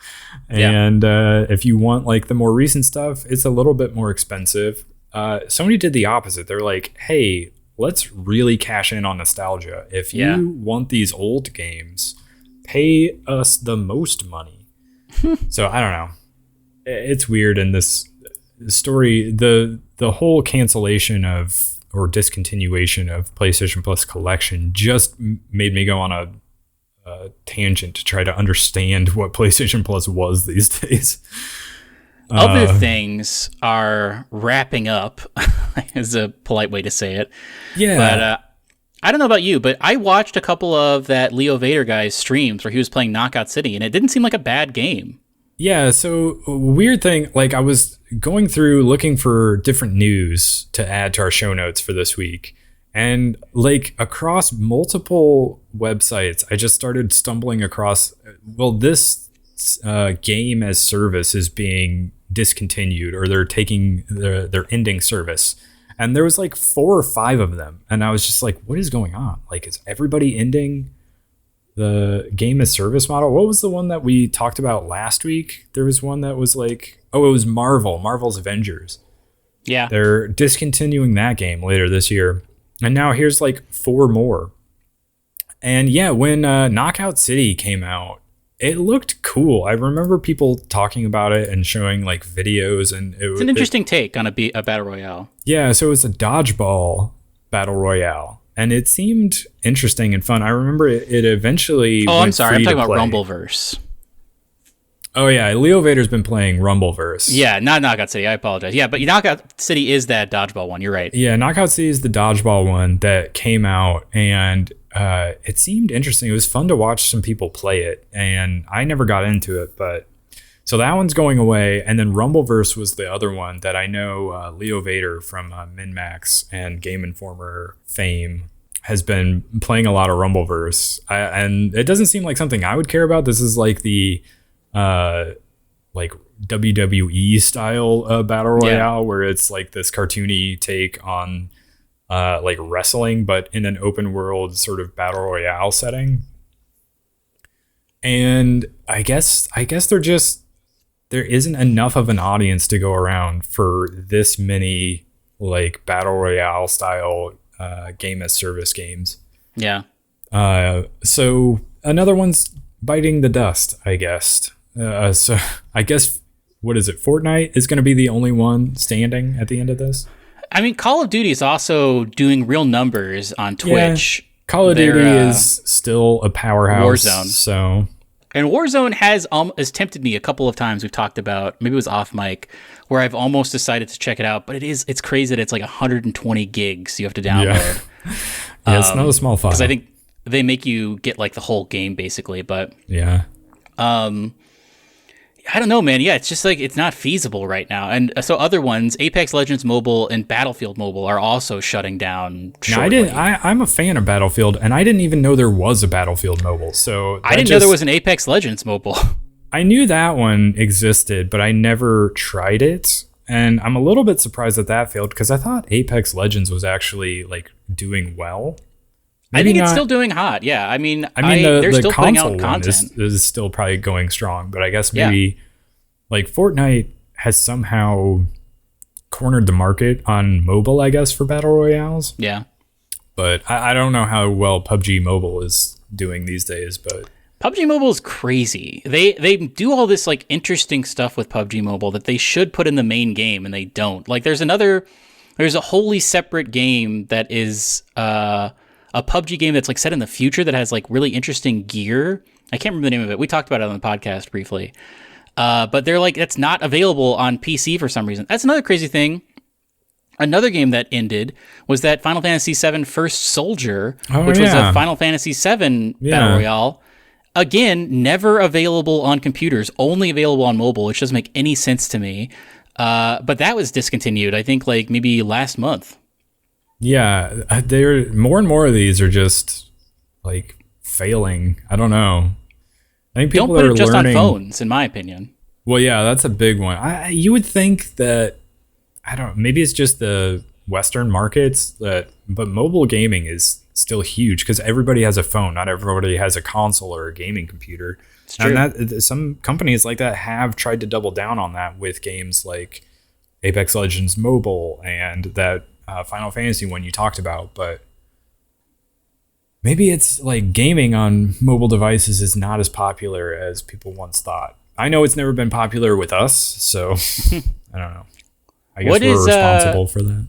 And if you want like the more recent stuff, it's a little bit more expensive. Sony did the opposite. They're like, hey, let's really cash in on nostalgia. If you want these old games, pay us the most money. So I don't know. It's weird in this story. The whole cancellation of or discontinuation of PlayStation Plus Collection just made me go on a tangent to try to understand what PlayStation Plus was these days.
Other things are wrapping up, is a polite way to say it. Yeah. But I don't know about you, but I watched a couple of that Leo Vader guy's streams where he was playing Knockout City, and it didn't seem like a bad game.
Yeah, so weird thing, like I was going through looking for different news to add to our show notes for this week. And like across multiple websites, I just started stumbling across, well, this game as service is being discontinued, or they're ending service. And there was like 4 or 5 of them. And I was just like, what is going on? Like, is everybody ending the game as service model? What was the one that we talked about last week? There was one that was like, it was Marvel's Avengers. Yeah. They're discontinuing that game later this year. And now here's like 4 more. And yeah, when Knockout City came out, it looked cool. I remember people talking about it and showing like videos, and it's
an interesting take on a battle royale.
Yeah, so it was a dodgeball battle royale, and it seemed interesting and fun. I remember it eventually.
Oh, I'm sorry, I'm talking about Rumbleverse.
Oh yeah, Leo Vader's been playing Rumbleverse.
Yeah, not Knockout City. I apologize. Yeah, but Knockout City is that dodgeball one. You're right.
Yeah, Knockout City is the dodgeball one that came out, and it seemed interesting. It was fun to watch some people play it, and I never got into it. But so that one's going away, and then Rumbleverse was the other one that I know Leo Vader from MinMax and Game Informer fame has been playing a lot of Rumbleverse, and it doesn't seem like something I would care about. This is like the like WWE style battle royale, where it's like this cartoony take on like wrestling, but in an open world sort of battle royale setting. And I guess there isn't enough of an audience to go around for this many like battle royale style game as service games. Yeah. So another one's biting the dust, I guess. So I guess, what is it? Fortnite is going to be the only one standing at the end of this.
I mean, Call of Duty is also doing real numbers on Twitch.
Yeah, Call of Duty is still a powerhouse.
Warzone.
So,
and Warzone has tempted me a couple of times. We've talked about, maybe it was off mic, where I've almost decided to check it out. But it's crazy that it's like 120 gigs you have to download.
Yeah, it's not a small file.
Because I think they make you get like the whole game basically. But
yeah.
I don't know, man. Yeah, it's just like it's not feasible right now. And so other ones, Apex Legends Mobile and Battlefield Mobile, are also shutting down shortly.
I'm a fan of Battlefield, and I didn't even know there was a Battlefield Mobile. So
I didn't know there was an Apex Legends Mobile.
I knew that one existed, but I never tried it. And I'm a little bit surprised that failed because I thought Apex Legends was actually like doing well.
Maybe I think it's still doing hot. Yeah, I mean, they're still putting out content.
Is still probably going strong, but I guess maybe like Fortnite has somehow cornered the market on mobile, I guess, for battle royales.
Yeah,
but I don't know how well PUBG Mobile is doing these days. But
PUBG Mobile is crazy. They do all this like interesting stuff with PUBG Mobile that they should put in the main game, and they don't. Like, there's a wholly separate game that is a PUBG game that's like set in the future that has like really interesting gear. I can't remember the name of it. We talked about it on the podcast briefly. But they're like, that's not available on PC for some reason. That's another crazy thing. Another game that ended was that Final Fantasy VII First Soldier, which was a Final Fantasy VII Battle Royale. Again, never available on computers, only available on mobile, which doesn't make any sense to me. But that was discontinued, I think, like maybe last month.
Yeah, they're more and more of these are just like failing. I don't know. I think people
don't put it just on phones, in my opinion.
Well, yeah, that's a big one. You would think that maybe it's just the Western markets but mobile gaming is still huge because everybody has a phone. Not everybody has a console or a gaming computer.
It's true.
And some companies like that have tried to double down on that with games like Apex Legends Mobile and that Final Fantasy one you talked about, but maybe it's like gaming on mobile devices is not as popular as people once thought. I know it's never been popular with us, so I don't know. I guess we're responsible for that.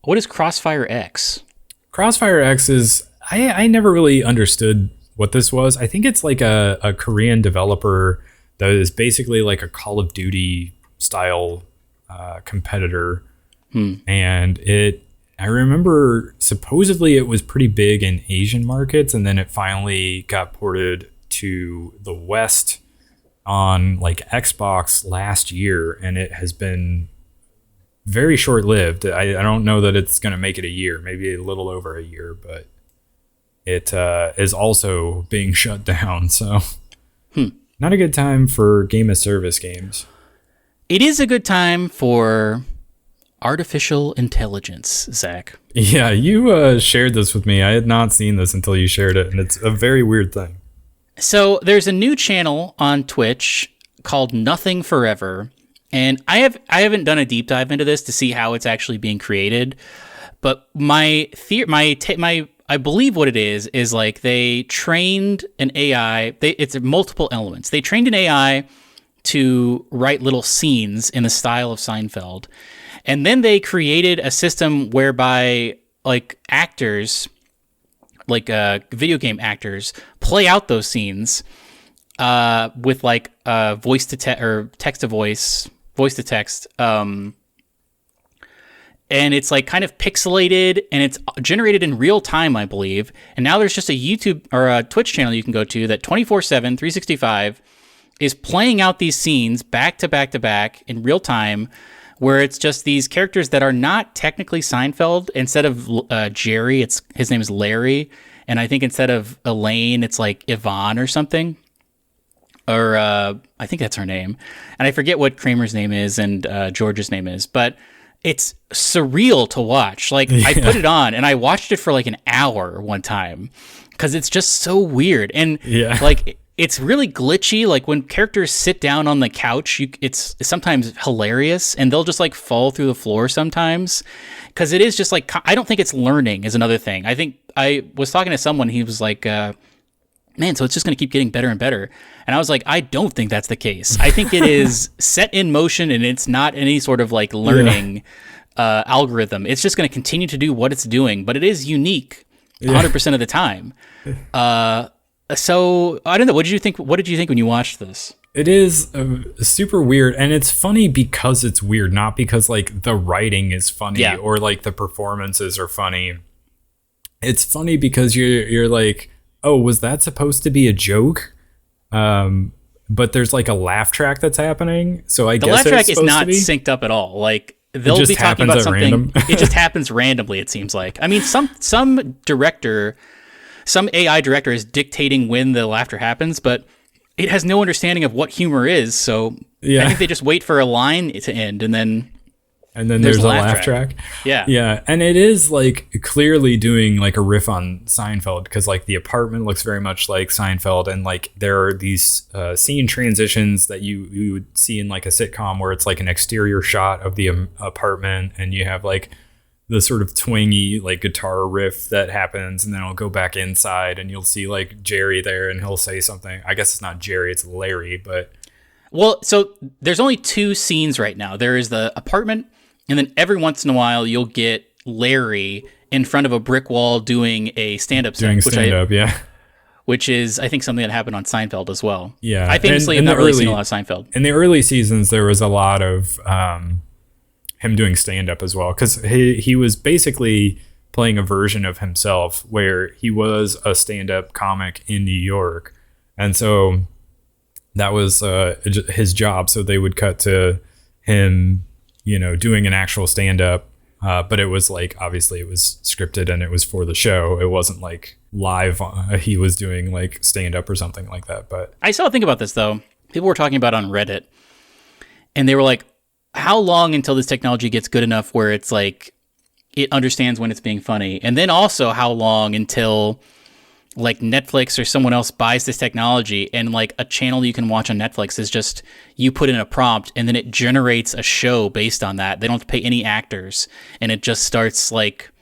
What is Crossfire X?
Crossfire X is I never really understood what this was. I think it's like a Korean developer that is basically like a Call of Duty style competitor. And I remember supposedly it was pretty big in Asian markets, and then it finally got ported to the West on like Xbox last year, and it has been very short-lived. I don't know that it's going to make it a year, maybe a little over a year, but it is also being shut down. So not a good time for game as service games.
It is a good time for artificial intelligence, Zach.
Yeah, you shared this with me. I had not seen this until you shared it, and it's a very weird thing.
So there's a new channel on Twitch called Nothing Forever, and I haven't done a deep dive into this to see how it's actually being created, but I believe what it is like they trained an AI. It's multiple elements. They trained an AI to write little scenes in the style of Seinfeld. And then they created a system whereby like actors, like video game actors, play out those scenes with like voice to text or text to voice to text. And it's like kind of pixelated and it's generated in real time, I believe. And now there's just a YouTube or a Twitch channel you can go to that 24/7, 365 is playing out these scenes back to back to back in real time, where it's just these characters that are not technically Seinfeld. Instead of Jerry, his name is Larry. And I think instead of Elaine, it's like Yvonne or something. Or I think that's her name. And I forget what Kramer's name is and George's name is. But it's surreal to watch. Like, I put it on and I watched it for like an hour one time because it's just so weird. And like, it's really glitchy. Like when characters sit down on the couch, it's sometimes hilarious, and they'll just like fall through the floor sometimes because it is just like, I don't think it's learning is another thing. I think I was talking to someone, he was like, man, so it's just going to keep getting better and better. And I was like, I don't think that's the case. I think it is set in motion and it's not any sort of like learning algorithm. It's just going to continue to do what it's doing, but it is unique 100% of the time. So I don't know. What did you think when you watched this?
It is super weird, and it's funny because it's weird, not because like the writing is funny or like the performances are funny. It's funny because you're like, oh, was that supposed to be a joke? But there's like a laugh track that's happening. So I guess
the laugh track is not
to be
synced up at all. Like they'll be talking about something.
Random.
It just happens randomly. It seems like. I mean, some director, some AI director is dictating when the laughter happens, but it has no understanding of what humor is. So I think they just wait for a line to end, and then
there's a laugh track. Yeah. And it is like clearly doing like a riff on Seinfeld, because like the apartment looks very much like Seinfeld, and like there are these scene transitions that you would see in like a sitcom where it's like an exterior shot of the apartment, and you have like the sort of twangy like guitar riff that happens, and then it'll go back inside and you'll see like Jerry there and he'll say something. I guess it's not Jerry, it's Larry, but...
Well, so there's only 2 scenes right now. There is the apartment, and then every once in a while, you'll get Larry in front of a brick wall doing a stand-up set. Which is, I think, something that happened on Seinfeld as well.
Yeah.
I famously have not really seen a lot of Seinfeld.
In the early seasons, there was a lot of him doing stand-up as well, because he was basically playing a version of himself where he was a stand-up comic in New York. And so that was his job. So they would cut to him, doing an actual stand-up, but it was like, obviously it was scripted and it was for the show. It wasn't like live. He was doing like stand-up or something like that. But
I still think about this though. People were talking about it on Reddit, and they were like, how long until this technology gets good enough where it's like, it understands when it's being funny? And then also how long until like Netflix or someone else buys this technology, and like a channel you can watch on Netflix is just, you put in a prompt and then it generates a show based on that. They don't have to pay any actors, and it just starts like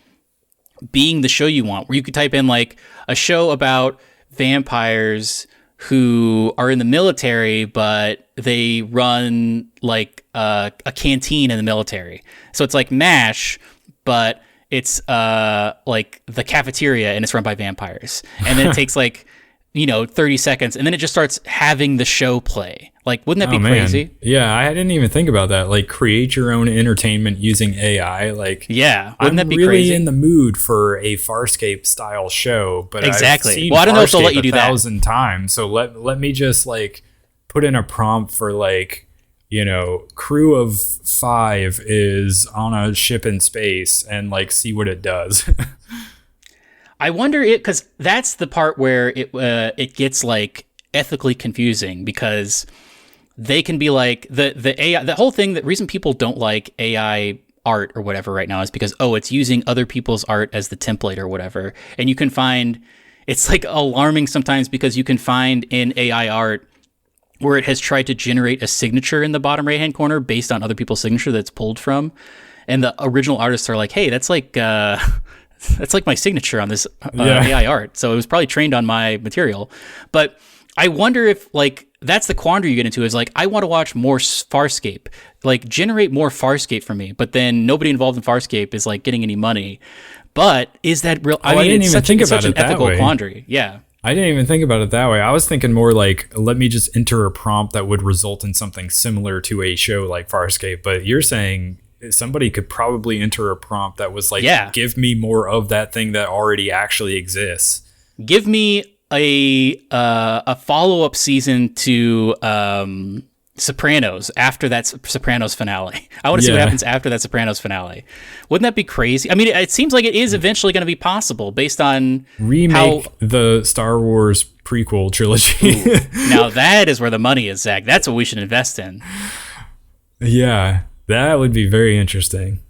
being the show you want, where you could type in like a show about vampires who are in the military, but they run like a canteen in the military. So it's like MASH, but it's like the cafeteria, and it's run by vampires. And then it takes like, 30 seconds, and then it just starts having the show play. Like, wouldn't that be crazy?
Man. Yeah, I didn't even think about that. Like, create your own entertainment using AI. Like,
yeah,
wouldn't that
be
really
crazy?
In the mood for a Farscape style show, but
exactly.
I've seen
well, I don't know if they'll let you do
1,000 times. So let me just like put in a prompt for like, crew of 5 is on a ship in space, and like see what it does.
I wonder because that's the part where it gets like ethically confusing, because they can be like the AI, the whole thing. The reason people don't like AI art or whatever right now is because, it's using other people's art as the template or whatever. And you can find, it's like alarming sometimes, because you can find in AI art where it has tried to generate a signature in the bottom right hand corner based on other people's signature that's pulled from, and the original artists are like, hey, that's like my signature on this AI art. So it was probably trained on my material. But I wonder if like that's the quandary you get into, is like, I want to watch more Farscape, like generate more Farscape for me, but then nobody involved in Farscape is like getting any money. But is that real?
I didn't even think about it that way.
It's such an ethical quandary. Yeah.
I didn't even think about it that way. I was thinking more like, let me just enter a prompt that would result in something similar to a show like Farscape. But you're saying somebody could probably enter a prompt that was like, give me more of that thing that already actually exists.
Give me a follow-up season to Sopranos after that Sopranos finale. I want to see what happens after that Sopranos finale. Wouldn't that be crazy? I mean, it seems like it is eventually going to be possible based on
remake the Star Wars prequel trilogy.
Now that is where the money is, Zach. That's what we should invest in.
Yeah, that would be very interesting.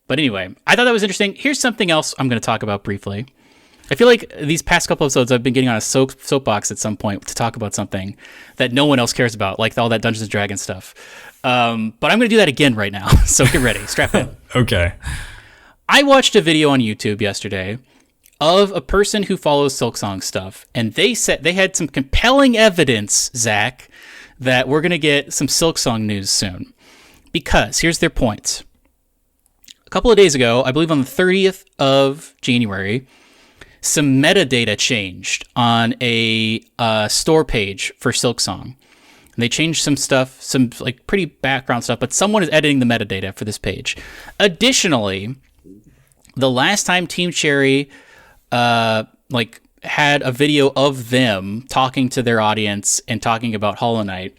But anyway, I thought that was interesting. Here's something else I'm going to talk about briefly. I feel like these past couple episodes, I've been getting on a soapbox at some point to talk about something that no one else cares about, like all that Dungeons & Dragons stuff. But I'm going to do that again right now, so get ready. Strap in.
Okay.
I watched a video on YouTube yesterday of a person who follows Silksong stuff, and they said they had some compelling evidence, Zach, that we're going to get some Silksong news soon. Because here's their points. A couple of days ago, I believe on the 30th of January, some metadata changed on a store page for Silksong. They changed some stuff, some like pretty background stuff, but someone is editing the metadata for this page. Additionally, the last time Team Cherry had a video of them talking to their audience and talking about Hollow Knight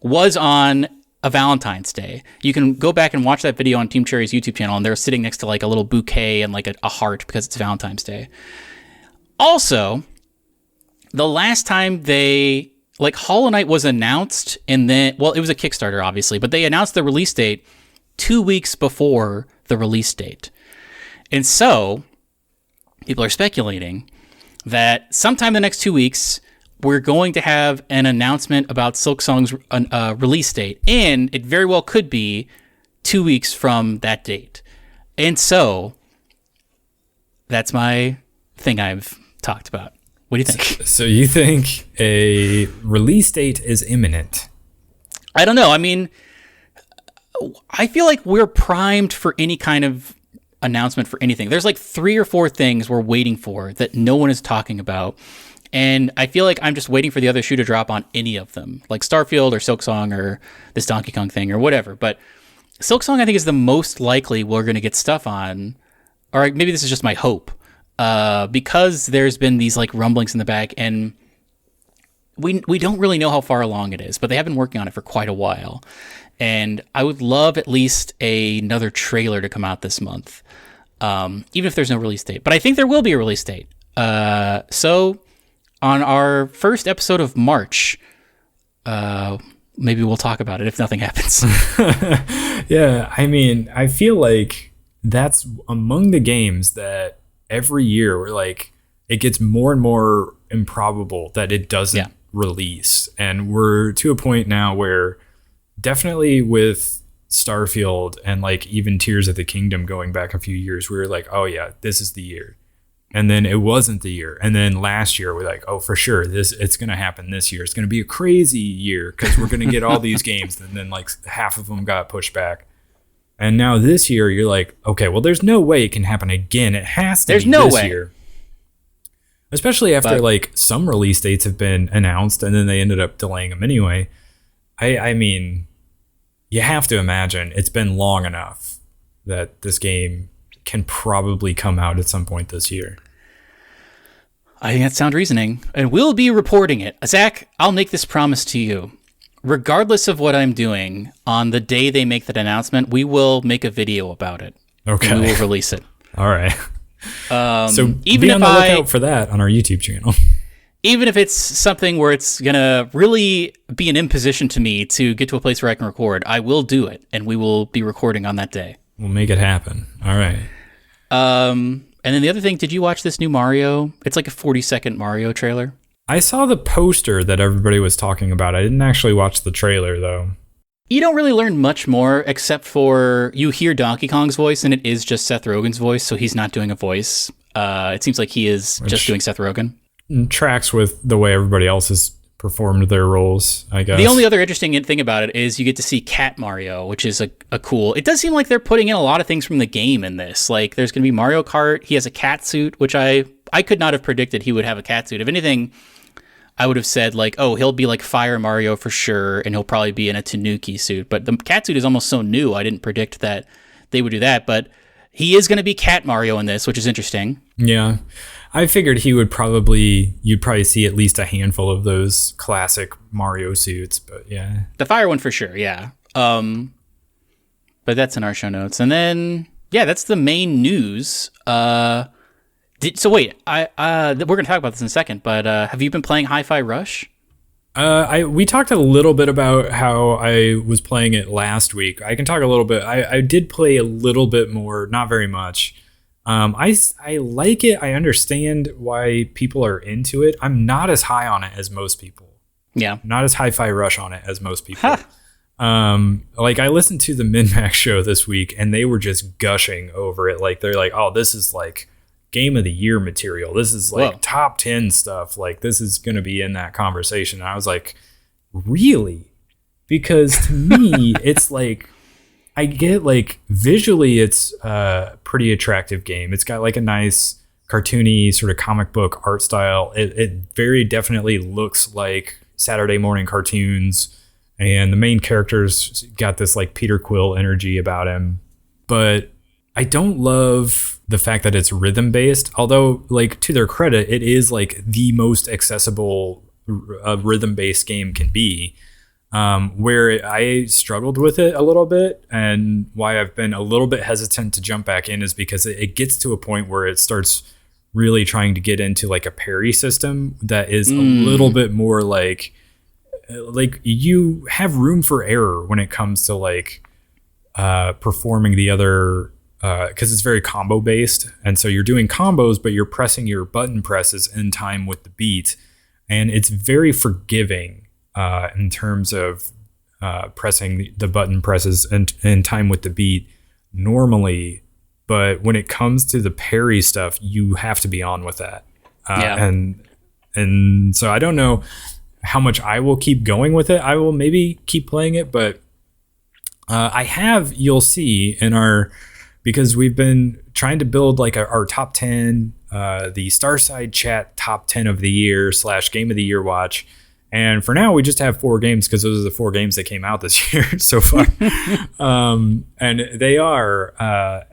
was on a Valentine's Day. You can go back and watch that video on Team Cherry's YouTube channel, and they're sitting next to like a little bouquet and like a heart because it's Valentine's Day. Also, the last time Hollow Knight was announced, and then, well, it was a Kickstarter, obviously, but they announced the release date 2 weeks before the release date. And so, people are speculating that sometime in the next 2 weeks, we're going to have an announcement about Silksong's release date, and it very well could be 2 weeks from that date. And so, that's my thing I've talked about. What do you think?
So you think a release date is imminent?
I don't know. I mean, I feel like we're primed for any kind of announcement for anything. There's like 3 or 4 things we're waiting for that no one is talking about. And I feel like I'm just waiting for the other shoe to drop on any of them, like Starfield or Silksong or this Donkey Kong thing or whatever. But Silksong, I think, is the most likely we're going to get stuff on. Or maybe this is just my hope. Because there's been these like rumblings in the back, and we don't really know how far along it is, but they have been working on it for quite a while. And I would love at least another trailer to come out this month, even if there's no release date. But I think there will be a release date. So on our first episode of March, maybe we'll talk about it if nothing happens.
Yeah, I mean, I feel like that's among the games that every year we're like, it gets more and more improbable that it doesn't release. And we're to a point now where definitely with Starfield and like even Tears of the Kingdom going back a few years, we were like, oh yeah, this is the year. And then it wasn't the year. And then last year we're like, oh, for sure, it's going to happen this year. It's going to be a crazy year because we're going to get all these games. And then like half of them got pushed back. And now this year, you're like, okay, well, there's no way it can happen again. It has to be this year. Especially after like some release dates have been announced and then they ended up delaying them anyway. I mean, you have to imagine it's been long enough that this game can probably come out at some point this year.
I think that's sound reasoning. And we'll be reporting it. Zach, I'll make this promise to you. Regardless of what I'm doing, on the day they make that announcement, we will make a video about it.
Okay.
And we will release it.
All right. So
even
be on the lookout for that on our YouTube channel.
Even if it's something where it's going to really be an imposition to me to get to a place where I can record, I will do it, and we will be recording on that day.
We'll make it happen. All right.
And then the other thing, did you watch this new Mario? It's like a 40-second Mario trailer.
I saw the poster that everybody was talking about. I didn't actually watch the trailer, though.
You don't really learn much more, except for you hear Donkey Kong's voice, and it is just Seth Rogen's voice, so he's not doing a voice. It seems like he is just doing Seth Rogen.
Tracks with the way everybody else has performed their roles, I guess.
The only other interesting thing about it is you get to see Cat Mario, which is a cool... It does seem like they're putting in a lot of things from the game in this. Like, there's going to be Mario Kart. He has a cat suit, which I could not have predicted he would have a cat suit. If anything... I would have said, like, oh, he'll be like Fire Mario for sure, and he'll probably be in a Tanuki suit. But the cat suit is almost so new, I didn't predict that they would do that. But he is going to be Cat Mario in this, which is interesting.
Yeah. I figured you'd probably see at least a handful of those classic Mario suits, but yeah.
The Fire one for sure, yeah. But that's in our show notes. And then, yeah, that's the main news. So wait, we're going to talk about this in a second, but have you been playing Hi-Fi Rush?
We talked a little bit about how I was playing it last week. I can talk a little bit. I did play a little bit more, not very much. I like it. I understand why people are into it. I'm not as high on it as most people.
Yeah.
Not as Hi-Fi Rush on it as most people. Like I listened to the Min-Max show this week and they were just gushing over it. Like they're like, oh, this is like game of the year material. This is like top 10 stuff. Like this is going to be in that conversation. And I was like, really? Because to me, it's like, I get like visually it's a pretty attractive game. It's got like a nice cartoony sort of comic book art style. It very definitely looks like Saturday morning cartoons. And the main character's got this like Peter Quill energy about him. But I don't love the fact that it's rhythm based, although like to their credit, it is like the most accessible rhythm based game can be. Where I struggled with it a little bit, and why I've been a little bit hesitant to jump back in is because it gets to a point where it starts really trying to get into like a parry system that is a little bit more like you have room for error when it comes to like performing the other, because it's very combo based, and so you're doing combos but you're pressing your button presses in time with the beat, and it's very forgiving in terms of pressing the button presses in time with the beat normally. But when it comes to the parry stuff, you have to be on with that. And so I don't know how much I will keep going with it. I will maybe keep playing it, but you'll see because we've been trying to build like our top 10, the Starside Chat top 10 of the year / game of the year watch. And for now, we just have 4 games because those are the 4 games that came out this year so far. And they are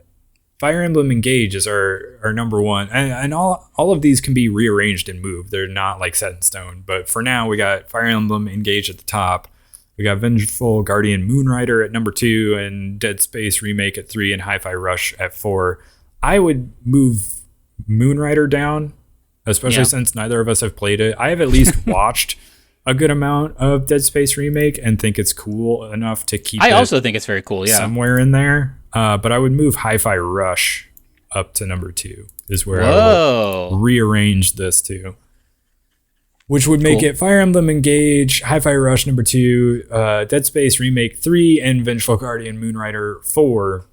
Fire Emblem Engage is our number one. And all of these can be rearranged and moved. They're not like set in stone. But for now, we got Fire Emblem Engage at the top. We got Vengeful Guardian Moonrider at number 2 and Dead Space Remake at 3 and Hi-Fi Rush at 4. I would move Moonrider down, especially since neither of us have played it. I have at least watched a good amount of Dead Space Remake and think it's cool enough to keep
I also think it's very cool,
somewhere in there. But I would move Hi-Fi Rush up to number 2 is where I will rearrange this to. Which would make it Fire Emblem Engage, Hi-Fi Rush number 2, Dead Space Remake 3, and Vengeful Guardian Moonrider 4.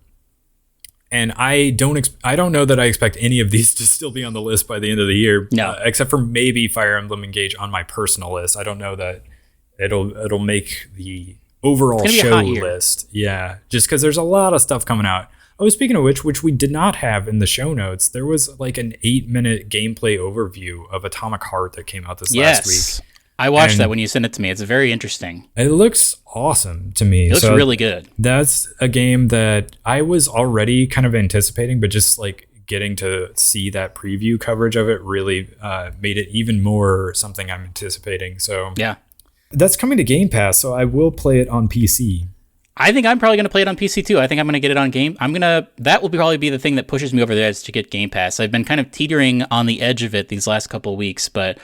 And I don't know that I expect any of these to still be on the list by the end of the year.
No.
Except for maybe Fire Emblem Engage on my personal list. I don't know that it'll make the overall show list. Yeah, just because there's a lot of stuff coming out. Oh, speaking of which we did not have in the show notes, there was like an 8-minute gameplay overview of Atomic Heart that came out this last week.
I watched that when you sent it to me. It's very interesting.
It looks awesome to me.
It looks really good.
That's a game that I was already kind of anticipating, but just like getting to see that preview coverage of it really made it even more something I'm anticipating. So
yeah,
that's coming to Game Pass, so I will play it on PC.
I think I'm probably going to play it on PC too. I think I'm going to get it on Game. That will probably be the thing that pushes me over the edge to get Game Pass. I've been kind of teetering on the edge of it these last couple of weeks, but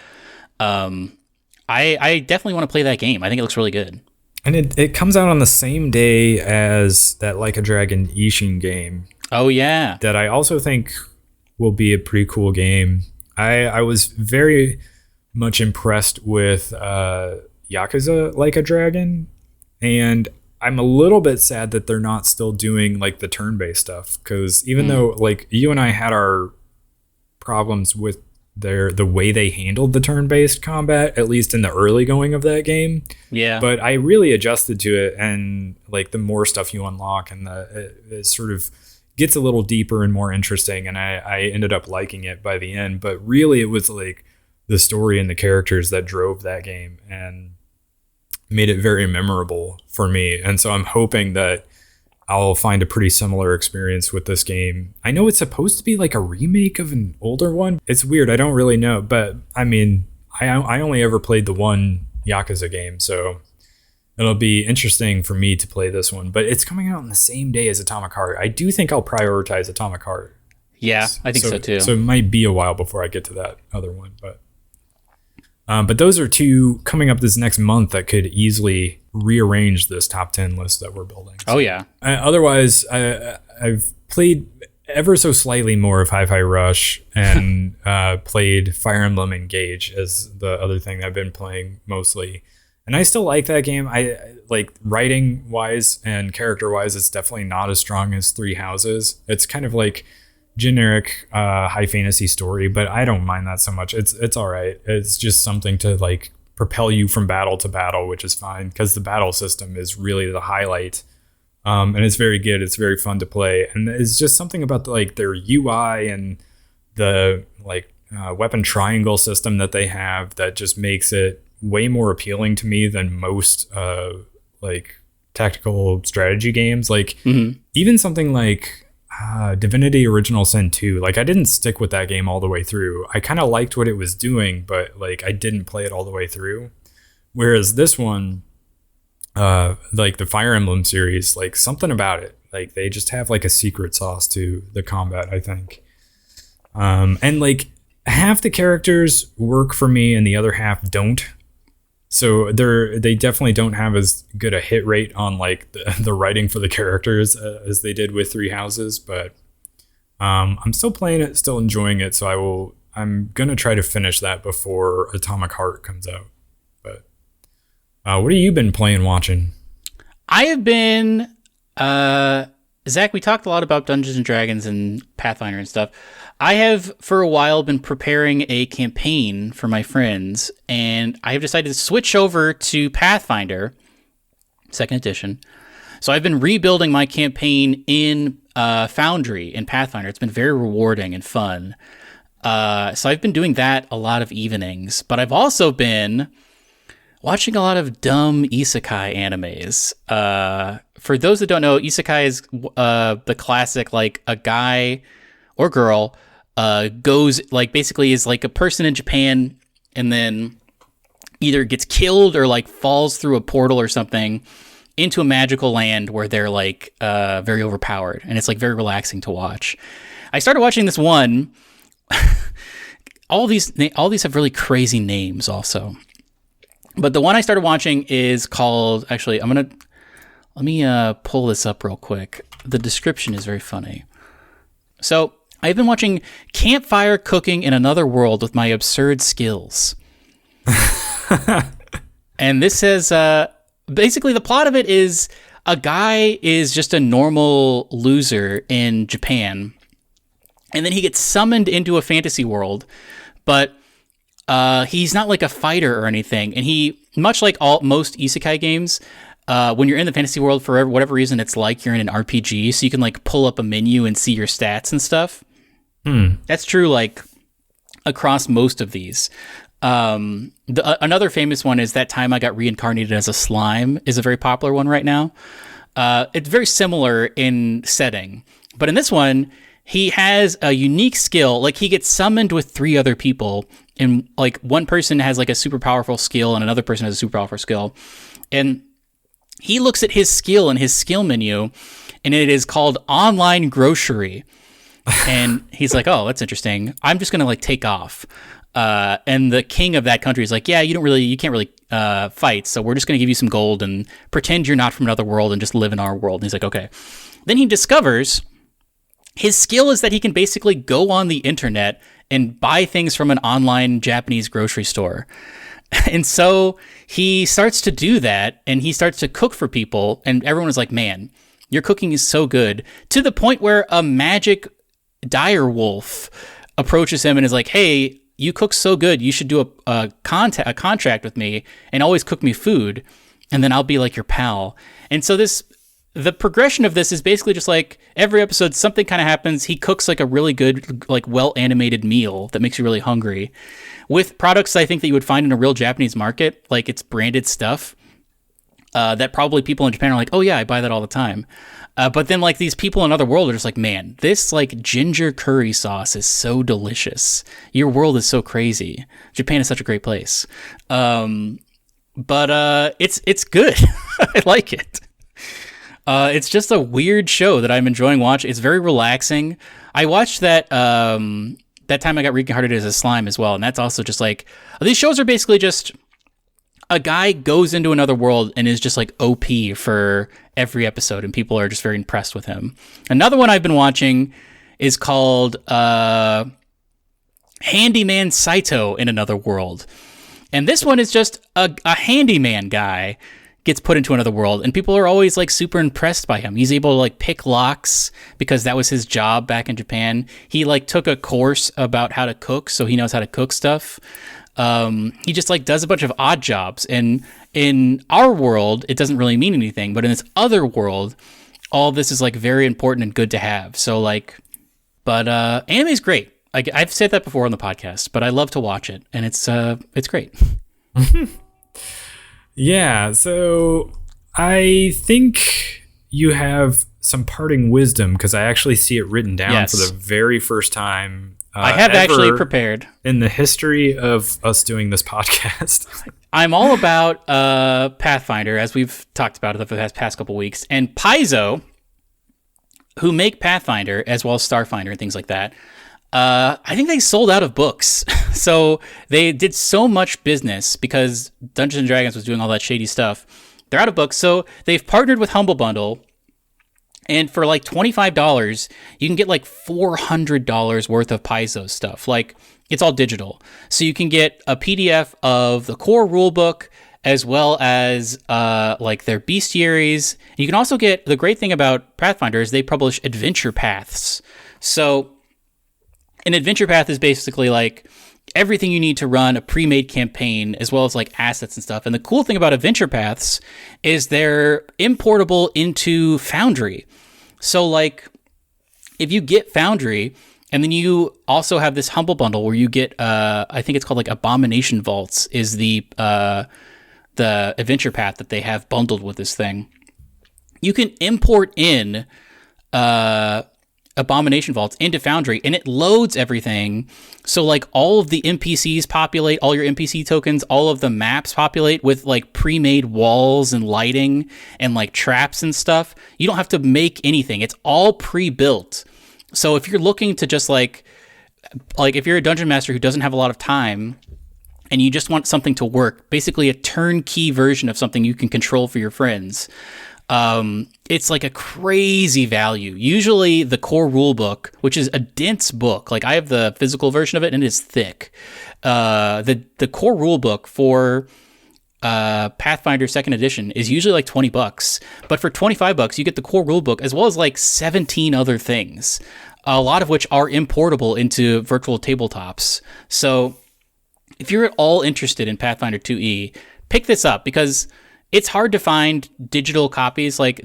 I definitely want to play that game. I think it looks really good.
And it comes out on the same day as that Like a Dragon Ishin game. Oh yeah, that I also think will be a pretty cool game. I was very much impressed with Yakuza Like a Dragon, and I'm a little bit sad that they're not still doing like the turn-based stuff, because even though like you and I had our problems with the way they handled the turn-based combat, at least in the early going of that game. Yeah. But I really adjusted to it, and like the more stuff you unlock and it sort of gets a little deeper and more interesting, and I ended up liking it by the end. But really it was like the story and the characters that drove that game and made it very memorable for me. And so I'm hoping that I'll find a pretty similar experience with this game. I know it's supposed to be like a remake of an older one. It's weird. I don't really know. But I mean, I only ever played the one Yakuza game, so it'll be interesting for me to play this one. But it's coming out on the same day as Atomic Heart. I do think I'll prioritize Atomic Heart.
Yeah, I think so too.
So it might be a while before I get to that other one. But those are two coming up this next month that could easily rearrange this top 10 list that we're building. So,
oh, yeah.
Otherwise, I've played ever so slightly more of Hi-Fi Rush and played Fire Emblem Engage as the other thing I've been playing mostly. And I still like that game. I like writing-wise and character-wise, it's definitely not as strong as Three Houses. It's kind of like generic high fantasy story, but I don't mind that so much. It's all right. It's just something to like propel you from battle to battle, which is fine because the battle system is really the highlight. And it's very good. It's very fun to play, and it's just something about their UI and the weapon triangle system that they have that just makes it way more appealing to me than most tactical strategy games. Even something like Divinity Original Sin 2. Like, I didn't stick with that game all the way through. I kind of liked what it was doing, but like I didn't play it all the way through. Whereas this one, like the Fire Emblem series, like something about it, like they just have like a secret sauce to the combat, I think. And like half the characters work for me and the other half don't. So they definitely don't have as good a hit rate on like the writing for the characters as they did with Three Houses, but I'm still playing it, still enjoying it. So I'm gonna try to finish that before Atomic Heart comes out. But what have you been playing, watching?
I have been Zach. We talked a lot about Dungeons and Dragons and Pathfinder and stuff. I have, for a while, been preparing a campaign for my friends, and I have decided to switch over to Pathfinder, 2nd edition. So I've been rebuilding my campaign in Foundry in Pathfinder. It's been very rewarding and fun. So I've been doing that a lot of evenings, but I've also been watching a lot of dumb isekai animes. For those that don't know, isekai is the classic, like a guy or girl goes, like, basically is like a person in Japan and then either gets killed or like falls through a portal or something into a magical land where they're like very overpowered, and it's like very relaxing to watch. I started watching this one. all these have really crazy names also, but the one I started watching is called, actually let me pull this up real quick. The description is very funny. So I've been watching Campfire Cooking in Another World with My Absurd Skills. And this says, basically the plot of it is a guy is just a normal loser in Japan. And then he gets summoned into a fantasy world, but he's not like a fighter or anything. And he, much like most isekai games, when you're in the fantasy world, for whatever reason, it's like you're in an RPG, so you can like pull up a menu and see your stats and stuff. That's true, like across most of these. Another famous one is That Time I Got Reincarnated as a Slime is a very popular one right now. It's very similar in setting, but in this one, he has a unique skill. Like, he gets summoned with 3 other people, and like one person has like a super powerful skill and another person has a super powerful skill, and he looks at his skill in his skill menu, and it is called Online Grocery. And he's like, oh, that's interesting. I'm just going to like take off. And the king of that country is like, yeah, you can't really fight. So we're just going to give you some gold and pretend you're not from another world and just live in our world. And he's like, okay. Then he discovers his skill is that he can basically go on the internet and buy things from an online Japanese grocery store. And so he starts to do that, and he starts to cook for people, and everyone is like, man, your cooking is so good, to the point where a magic dire wolf approaches him and is like, hey, you cook so good, you should do a contract with me and always cook me food, and then I'll be like your pal. And so the progression of this is basically just like every episode something kind of happens. He cooks like a really good, like well animated meal that makes you really hungry with products I think that you would find in a real Japanese market. Like, it's branded stuff that probably people in Japan are like, oh yeah, I buy that all the time. But then like these people in other world are just like, man, this like ginger curry sauce is so delicious. Your world is so crazy. Japan is such a great place. But it's good. I like it. It's just a weird show that I'm enjoying watching. It's very relaxing. I watched that Time I Got Reincarnated as a Slime as well, and that's also just like, these shows are basically just a guy goes into another world and is just like OP for every episode, and people are just very impressed with him. Another one I've been watching is called Handyman Saito in Another World, and this one is just a handyman guy gets put into another world, and people are always like super impressed by him. He's able to like pick locks because that was his job back in Japan. He like took a course about how to cook, so he knows how to cook stuff. He just like does a bunch of odd jobs, and in our world it doesn't really mean anything, but in this other world all this is like very important and good to have. So like, but anime is great. I've said that before on the podcast, but I love to watch it, and it's great.
Yeah, so I think you have some parting wisdom, because I actually see it written down
Yes.
for the very first time.
I have
ever
actually prepared.
in the history of us doing this podcast.
I'm all about Pathfinder, as we've talked about it for the past couple weeks. And Paizo, who make Pathfinder, as well as Starfinder and things like that, I think they sold out of books. So they did so much business because Dungeons & Dragons was doing all that shady stuff. They're out of books. So they've partnered with Humble Bundle. And for like $25, you can get like $400 worth of Paizo stuff. Like, it's all digital. So you can get a PDF of the core rulebook as well as like their bestiaries. You can also get, the great thing about Pathfinder is they publish adventure paths. So an adventure path is basically like everything you need to run a pre-made campaign, as well as like assets and stuff. And the cool thing about adventure paths is they're importable into Foundry. So like if you get Foundry, and then you also have this Humble Bundle where you get, I think it's called like Abomination Vaults is the adventure path that they have bundled with this thing. You can import in Abomination Vaults into Foundry, and it loads everything. So like all of the NPCs populate, all your NPC tokens, all of the maps populate with like pre-made walls and lighting and like traps and stuff. You don't have to make anything. It's all pre-built. So if you're looking to just like if you're a dungeon master who doesn't have a lot of time and you just want something to work, basically a turnkey version of something you can control for your friends, it's like a crazy value. Usually the core rule book, which is a dense book, like I have the physical version of it and it is thick. The core rule book for Pathfinder 2nd edition is usually like $20, but for $25 you get the core rulebook as well as like 17 other things, a lot of which are importable into virtual tabletops. So if you're at all interested in Pathfinder 2e, pick this up because it's hard to find digital copies. Like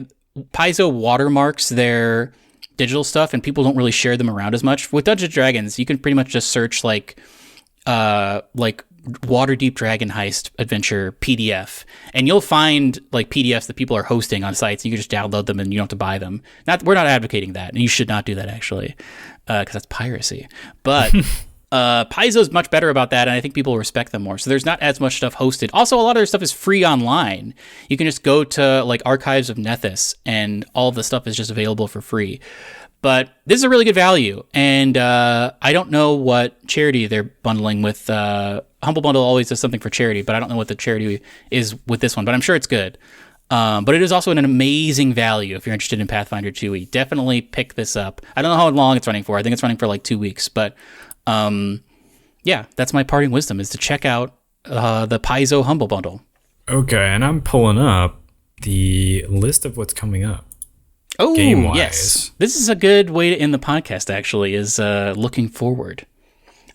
Paizo watermarks their digital stuff and people don't really share them around as much. With Dungeons & Dragons, you can pretty much just search like Waterdeep Dragon Heist Adventure PDF, and you'll find like PDFs that people are hosting on sites. And you can just download them and you don't have to buy them. We're not advocating that, and you should not do that actually, because that's piracy. But Paizo is much better about that, and I think people respect them more. So there's not as much stuff hosted. Also, a lot of their stuff is free online. You can just go to like Archives of Nethys, and all of the stuff is just available for free. But this is a really good value, and I don't know what charity they're bundling with. Humble Bundle always does something for charity, but I don't know what the charity is with this one, but I'm sure it's good. But it is also an amazing value if you're interested in Pathfinder 2e. Definitely pick this up. I don't know how long it's running for. I think it's running for like 2 weeks, but yeah, that's my parting wisdom, is to check out the Paizo Humble Bundle.
Okay, and I'm pulling up the list of what's coming up.
Oh,
game-wise.
Yes. This is a good way to end the podcast, actually, is looking forward.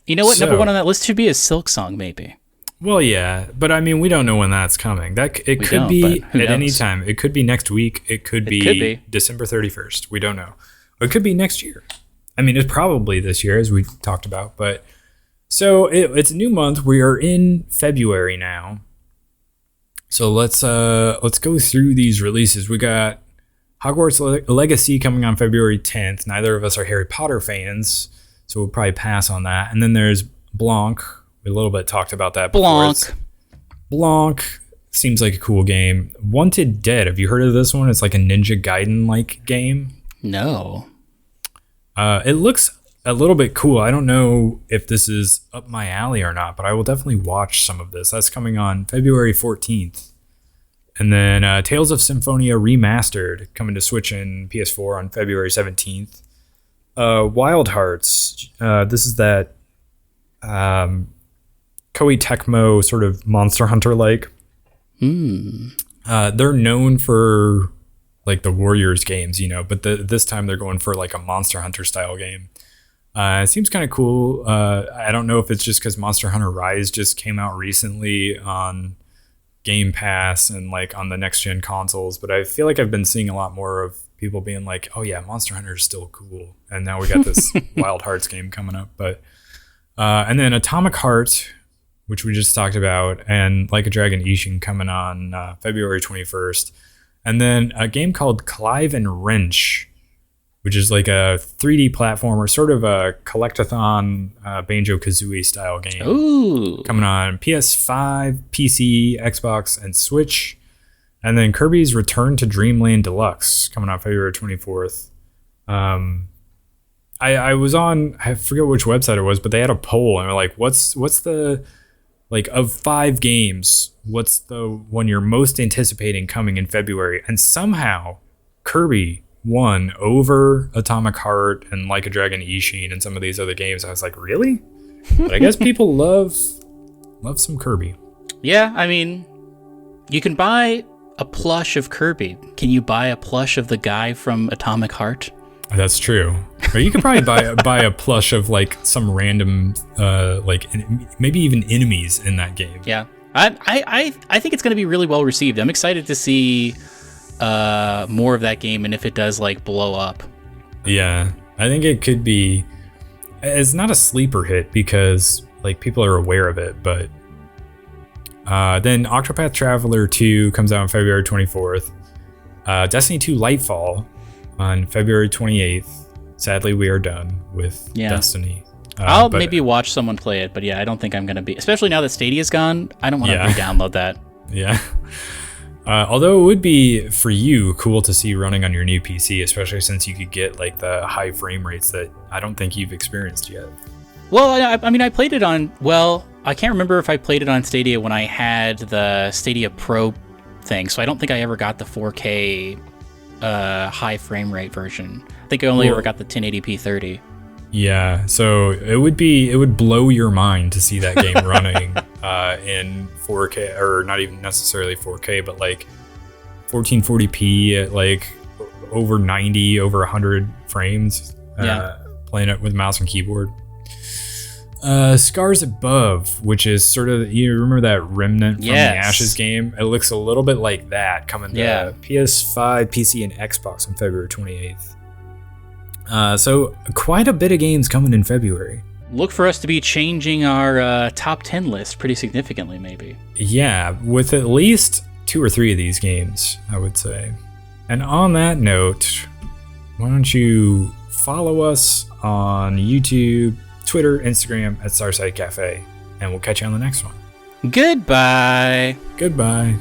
You know what? Number one on that list should be a Silksong, maybe.
Well, yeah, but I mean, we don't know when that's coming. It could be at any time. It could be next week. It could be December 31st. We don't know. It could be next year. I mean, it's probably this year, as we talked about. But so it's a new month. We are in February now. So let's go through these releases. We got Hogwarts Legacy coming on February 10th. Neither of us are Harry Potter fans, so we'll probably pass on that. And then there's Blanc. We a little bit talked about that before. Blanc seems like a cool game. Wanted Dead. Have you heard of this one? It's like a Ninja Gaiden-like game.
No.
It looks a little bit cool. I don't know if this is up my alley or not, but I will definitely watch some of this. That's coming on February 14th. And then Tales of Symphonia Remastered coming to Switch and PS4 on February 17th. Wild Hearts. This is that Koei Tecmo sort of Monster Hunter-like. They're known for like the Warriors games, you know, but this time they're going for like a Monster Hunter style game. It seems kind of cool. I don't know if it's just because Monster Hunter Rise just came out recently on Game Pass and like on the next gen consoles, but I feel like I've been seeing a lot more of people being like, oh yeah, Monster Hunter is still cool, and now we got this Wild Hearts game coming up. But and then Atomic Heart, which we just talked about, and Like a Dragon Ishin coming on February 21st. And then a game called Clive and Wrench, which is like a 3D platformer, sort of a collectathon Banjo-Kazooie style game.
Ooh.
Coming on PS5, PC, Xbox, and Switch. And then Kirby's Return to Dreamland Deluxe coming out February 24th. I was on, I forget which website it was, but they had a poll and they're like, what's the, like, of 5 games, what's the one you're most anticipating coming in February? And somehow Kirby won over Atomic Heart and Like a Dragon Ishin and some of these other games. I was like, really? But I guess people love some Kirby.
Yeah, I mean, you can buy a plush of Kirby. Can you buy a plush of the guy from Atomic Heart?
That's true. Or you could probably buy a plush of like some random like maybe even enemies in that game.
Yeah. I think it's going to be really well received. I'm excited to see more of that game and if it does like blow up.
Yeah, I think it could be. It's not a sleeper hit because like people are aware of it, but then Octopath Traveler 2 comes out on February 24th. Destiny 2 Lightfall on February 28th. Sadly, we are done with Destiny.
I'll maybe watch someone play it, but yeah, I don't think I'm going to be, especially now that Stadia's gone, I don't want to re-download that.
Yeah. Although it would be, for you, cool to see running on your new PC, especially since you could get like the high frame rates that I don't think you've experienced yet.
Well, I mean, I played it on, I can't remember if I played it on Stadia when I had the Stadia Pro thing, so I don't think I ever got the 4K high frame rate version. I think I only ever got the 1080p 30.
Yeah, so it would blow your mind to see that game running in 4K, or not even necessarily 4K, but like 1440p at like over 90, over 100 frames. Playing it with mouse and keyboard. Scars Above, which is sort of, you remember that Remnant from the Ashes game? It looks a little bit like that, coming to PS5, PC, and Xbox on February 28th. So quite a bit of games coming in February.
Look for us to be changing our top 10 list pretty significantly, maybe.
Yeah, with at least 2 or 3 of these games, I would say. And on that note, why don't you follow us on YouTube, Twitter, Instagram at Starside Cafe, and we'll catch you on the next one.
Goodbye.
Goodbye.